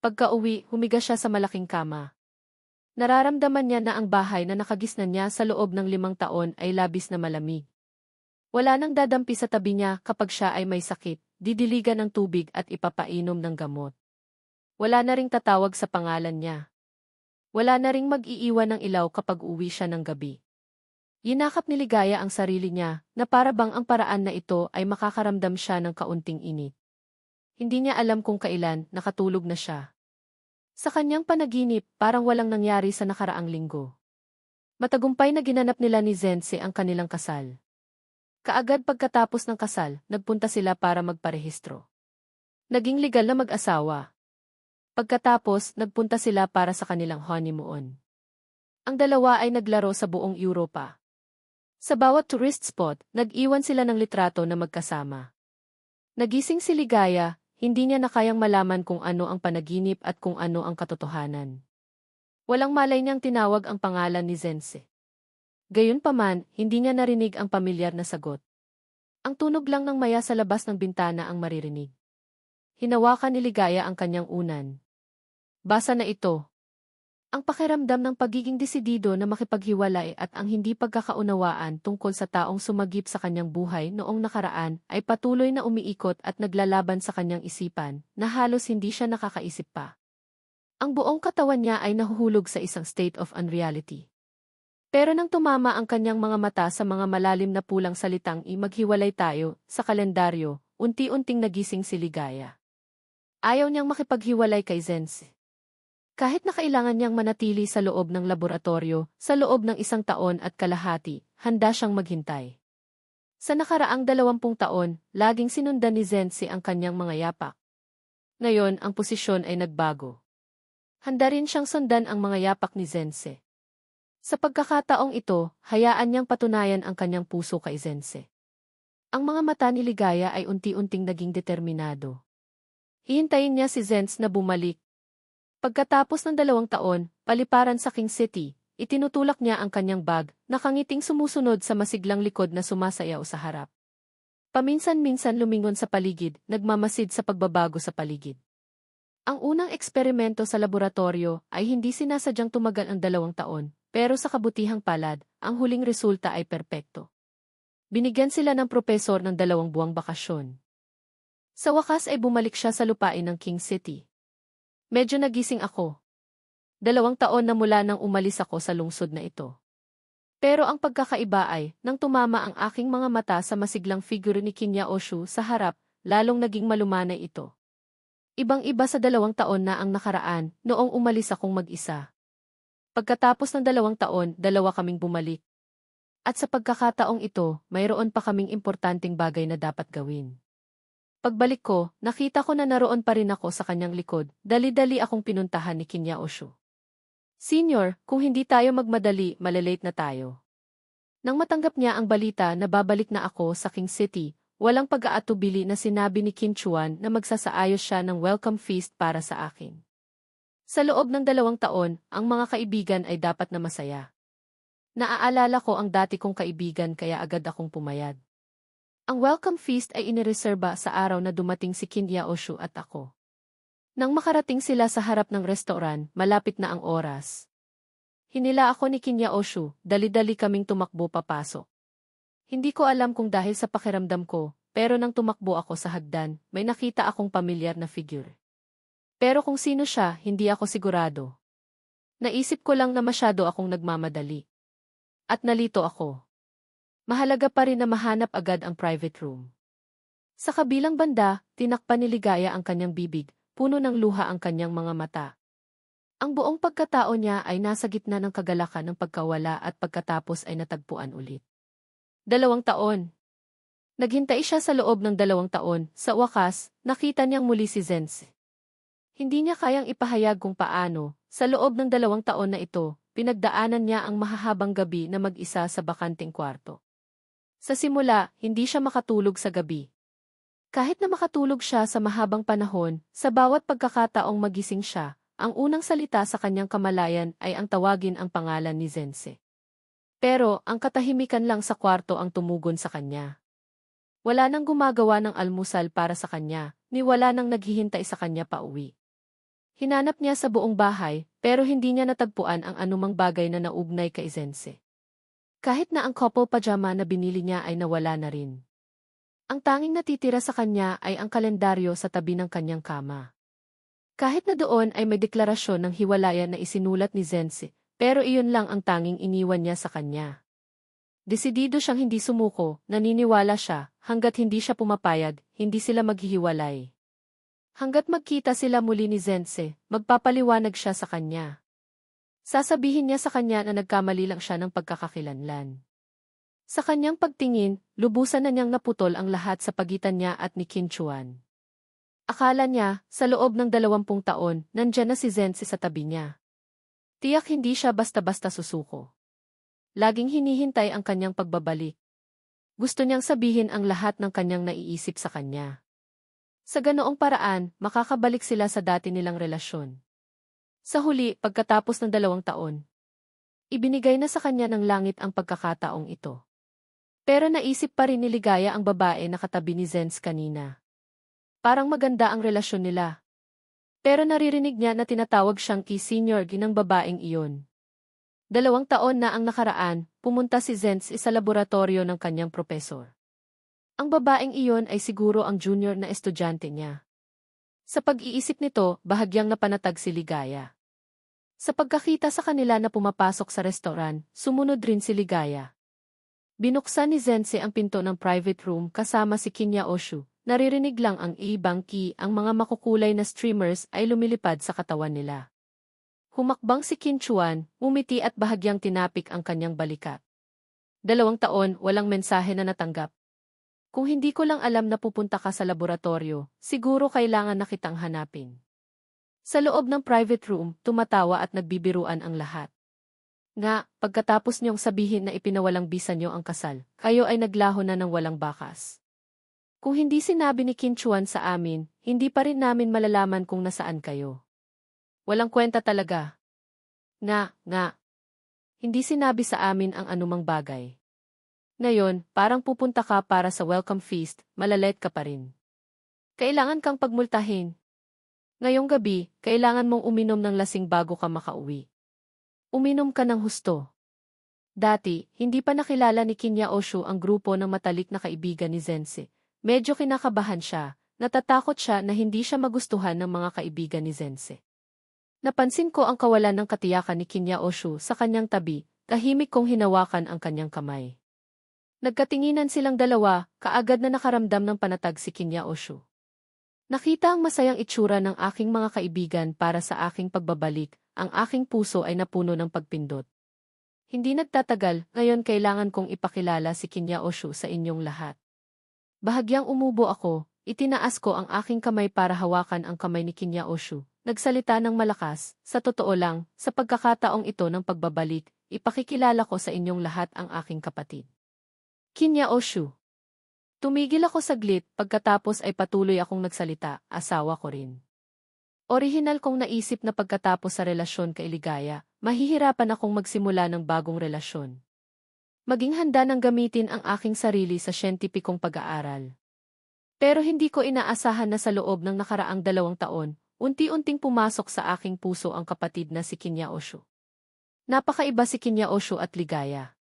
Pagka-uwi, humiga siya sa malaking kama. Nararamdaman niya na ang bahay na nakagisnan niya sa loob ng 5 taon ay labis na malamig. Wala nang dadampi sa tabi niya kapag siya ay may sakit, didiligan ng tubig at ipapainom ng gamot. Wala na ring tatawag sa pangalan niya. Wala na ring mag-iiwan ng ilaw kapag uwi siya ng gabi. Yinakap ni Ligaya ang sarili niya na para bang ang paraan na ito ay makakaramdam siya ng kaunting init. Hindi niya alam kung kailan nakatulog na siya. Sa kanyang panaginip, parang walang nangyari sa nakaraang linggo. Matagumpay na ginanap nila ni Zense ang kanilang kasal. Kaagad pagkatapos ng kasal, nagpunta sila para magparehistro. Naging legal na mag-asawa. Pagkatapos, nagpunta sila para sa kanilang honeymoon. Ang dalawa ay naglaro sa buong Europa. Sa bawat tourist spot, nag-iwan sila ng litrato na magkasama. Nagising si Ligaya, hindi niya na kayang malaman kung ano ang panaginip at kung ano ang katotohanan. Walang malay niyang tinawag ang pangalan ni Zense. Gayunpaman, hindi niya narinig ang pamilyar na sagot. Ang tunog lang ng maya sa labas ng bintana ang maririnig. Hinawakan ni Ligaya ang kanyang unan. Basa na ito. Ang pakiramdam ng pagiging desidido na makipaghiwalay at ang hindi pagkakaunawaan tungkol sa taong sumagip sa kanyang buhay noong nakaraan ay patuloy na umiikot at naglalaban sa kanyang isipan na halos hindi siya nakakaisip pa. Ang buong katawan niya ay nahuhulog sa isang state of unreality. Pero nang tumama ang kanyang mga mata sa mga malalim na pulang salitang maghiwalay tayo sa kalendaryo, unti-unting nagising si Ligaya. Ayaw niyang makipaghiwalay kay Zense. Kahit na kailangan niyang manatili sa loob ng laboratorio, sa loob ng 1 taon at kalahati, handa siyang maghintay. Sa nakaraang 20 taon, laging sinundan ni Zense ang kanyang mga yapak. Ngayon, ang posisyon ay nagbago. Handa rin siyang sundan ang mga yapak ni Zense. Sa pagkakataong ito, hayaan niyang patunayan ang kanyang puso kay Zense. Ang mga mata ni Ligaya ay unti-unting naging determinado. Hihintayin niya si Zense na bumalik. Pagkatapos ng 2 taon, paliparan sa King City, itinutulak niya ang kanyang bag, nakangiting sumusunod sa masiglang likod na sumasayaw sa harap. Paminsan-minsan lumingon sa paligid, nagmamasid sa pagbabago sa paligid. Ang unang eksperimento sa laboratorio ay hindi sinasadyang tumagal ang 2 taon, pero sa kabutihang palad, ang huling resulta ay perpekto. Binigyan sila ng propesor ng 2 buwang bakasyon. Sa wakas ay bumalik siya sa lupain ng King City. Medyo nagising ako. 2 taon na mula nang umalis ako sa lungsod na ito. Pero ang pagkakaiba ay, nang tumama ang aking mga mata sa masiglang figure ni Kinyaoshu sa harap, lalong naging malumanay ito. Ibang-iba sa 2 taon na ang nakaraan, noong umalis akong mag-isa. Pagkatapos ng 2 taon, 2 kaming bumalik. At sa pagkakataong ito, mayroon pa kaming importanteng bagay na dapat gawin. Pagbalik ko, nakita ko na naroon pa rin ako sa kanyang likod, dali-dali akong pinuntahan ni Kinyaoshu. Senior, kung hindi tayo magmadali, malalate na tayo. Nang matanggap niya ang balita na babalik na ako sa King City, walang pag-aatubili na sinabi ni Kim Chuan na magsasaayos siya ng welcome feast para sa akin. Sa loob ng 2 taon, ang mga kaibigan ay dapat na masaya. Naaalala ko ang dati kong kaibigan kaya agad akong pumayag. Ang welcome feast ay inireserba sa araw na dumating si Kinyaoshu at ako. Nang makarating sila sa harap ng restoran, malapit na ang oras. Hinila ako ni Kinyaoshu, dali-dali kaming tumakbo papasok. Hindi ko alam kung dahil sa pakiramdam ko, pero nang tumakbo ako sa hagdan, may nakita akong pamilyar na figure. Pero kung sino siya, hindi ako sigurado. Naisip ko lang na masyado akong nagmamadali. At nalito ako. Mahalaga pa rin na mahanap agad ang private room. Sa kabilang banda, tinakpan ni Ligaya ang kanyang bibig, puno ng luha ang kanyang mga mata. Ang buong pagkatao niya ay nasa gitna ng kagalakan ng pagkawala at pagkatapos ay natagpuan ulit. 2 taon. Naghintay siya sa loob ng 2 taon, sa wakas, nakita niyang muli si Zense. Hindi niya kayang ipahayag kung paano, sa loob ng 2 taon na ito, pinagdaanan niya ang mahahabang gabi na mag-isa sa bakanting kwarto. Sa simula, hindi siya makatulog sa gabi. Kahit na makatulog siya sa mahabang panahon, sa bawat pagkakataong magising siya, ang unang salita sa kanyang kamalayan ay ang tawagin ang pangalan ni Zense. Pero, ang katahimikan lang sa kwarto ang tumugon sa kanya. Wala nang gumagawa ng almusal para sa kanya, ni wala nang naghihintay sa kanya pauwi. Hinanap niya sa buong bahay, pero hindi niya natagpuan ang anumang bagay na naugnay kay Zense. Kahit na ang couple pajama na binili niya ay nawala na rin. Ang tanging natitira sa kanya ay ang kalendaryo sa tabi ng kanyang kama. Kahit na doon ay may deklarasyon ng hiwalayan na isinulat ni Zense, pero iyon lang ang tanging iniwan niya sa kanya. Desidido siyang hindi sumuko, naniniwala siya, hanggat hindi siya pumapayag, hindi sila maghihiwalay. Hanggat magkita sila muli ni Zense, magpapaliwanag siya sa kanya. Sasabihin niya sa kanya na nagkamali lang siya ng pagkakakilanlan. Sa kanyang pagtingin, lubusan na niyang naputol ang lahat sa pagitan niya at ni Qin Chuan. Akala niya, sa loob ng 20 taon, nandyan na si Zense sa tabi niya. Tiyak hindi siya basta-basta susuko. Laging hinihintay ang kanyang pagbabalik. Gusto niyang sabihin ang lahat ng kanyang naiisip sa kanya. Sa ganoong paraan, makakabalik sila sa dati nilang relasyon. Sa huli, pagkatapos ng 2 taon, ibinigay na sa kanya ng langit ang pagkakataong ito. Pero naisip pa rin ni Ligaya ang babae na katabi ni Zense kanina. Parang maganda ang relasyon nila. Pero naririnig niya na tinatawag siyang Senior ng babaeng iyon. 2 taon na ang nakaraan, pumunta si Zense sa laboratorio ng kanyang propesor. Ang babaeng iyon ay siguro ang junior na estudyante niya. Sa pag-iisip nito, bahagyang napanatag si Ligaya. Sa pagkakita sa kanila na pumapasok sa restoran, sumunod rin si Ligaya. Binuksan ni Zense ang pinto ng private room kasama si Qin Yaoshu. Naririnig lang ang ibang ang mga makukulay na streamers ay lumilipad sa katawan nila. Humakbang si Qin Chuan, umiti at bahagyang tinapik ang kanyang balikat. 2 taon, walang mensahe na natanggap. Kung hindi ko lang alam na pupunta ka sa laboratorio, siguro kailangan na kitang hanapin. Sa loob ng private room, tumatawa at nagbibiruan ang lahat. Nga, pagkatapos niyong sabihin na ipinawalang bisa niyo ang kasal, kayo ay naglaho na ng walang bakas. Kung hindi sinabi ni Qin Chuan sa amin, hindi pa rin namin malalaman kung nasaan kayo. Walang kwenta talaga. Nga. Hindi sinabi sa amin ang anumang bagay. Ngayon, parang pupunta ka para sa welcome feast, malalet ka pa rin. Kailangan kang pagmultahin. Ngayong gabi, kailangan mong uminom ng lasing bago ka makauwi. Uminom ka ng husto. Dati, hindi pa nakilala ni Qin Yaoshu ang grupo ng matalik na kaibigan ni Zense. Medyo kinakabahan siya, natatakot siya na hindi siya magustuhan ng mga kaibigan ni Zense. Napansin ko ang kawalan ng katiyakan ni Qin Yaoshu sa kanyang tabi, tahimik kong hinawakan ang kanyang kamay. Nagkatinginan silang dalawa, kaagad na nakaramdam ng panatag si Qin Yaoshu. Nakita ang masayang itsura ng aking mga kaibigan para sa aking pagbabalik, ang aking puso ay napuno ng pagpindot. Hindi nagtatagal, ngayon kailangan kong ipakilala si Qin Yaoshu sa inyong lahat. Bahagyang umubo ako, itinaas ko ang aking kamay para hawakan ang kamay ni Qin Yaoshu. Nagsalita ng malakas, sa totoo lang, sa pagkakataong ito ng pagbabalik, ipakikilala ko sa inyong lahat ang aking kapatid. Qin Yaoshu. Tumigil ako saglit, pagkatapos ay patuloy akong nagsalita, asawa ko rin. Orihinal kong naisip na pagkatapos sa relasyon kay Ligaya, mahihirapan akong magsimula ng bagong relasyon. Maging handa nang gamitin ang aking sarili sa siyentipikong pag-aaral. Pero hindi ko inaasahan na sa loob ng nakaraang 2 taon, unti-unting pumasok sa aking puso ang kapatid na si Qin Yaoshu. Napakaiba si Qin Yaoshu at Ligaya.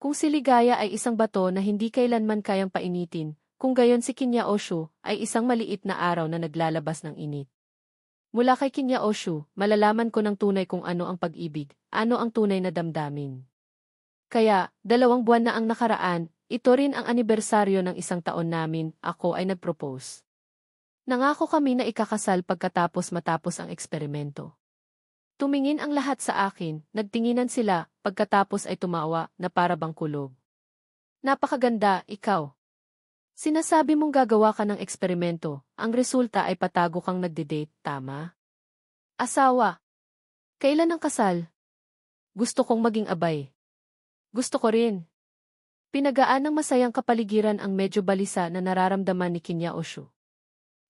Kung si Ligaya ay isang bato na hindi kailanman kayang painitin, kung gayon si Qin Yaoshu ay isang maliit na araw na naglalabas ng init. Mula kay Qin Yaoshu, malalaman ko ng tunay kung ano ang pag-ibig, ano ang tunay na damdamin. Kaya, 2 buwan na ang nakaraan, ito rin ang anibersaryo ng 1 taon namin, ako ay nag-propose. Nangako kami na ikakasal matapos ang eksperimento. Tumingin ang lahat sa akin, nagtinginan sila, pagkatapos ay tumawa, na para bang kulog. Napakaganda, ikaw. Sinasabi mong gagawa ka ng eksperimento, ang resulta ay patago kang nagde-date, tama? Asawa. Kailan ang kasal? Gusto kong maging abay. Gusto ko rin. Pinagaan ng masayang kapaligiran ang medyo balisa na nararamdaman ni Kinya Osho.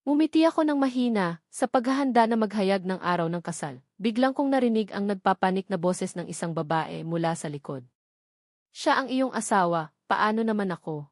Ngumiti ako ng mahina, sa paghahanda na maghayag ng araw ng kasal. Biglang kong narinig ang nagpapanik na boses ng isang babae mula sa likod. Siya ang iyong asawa, paano naman ako?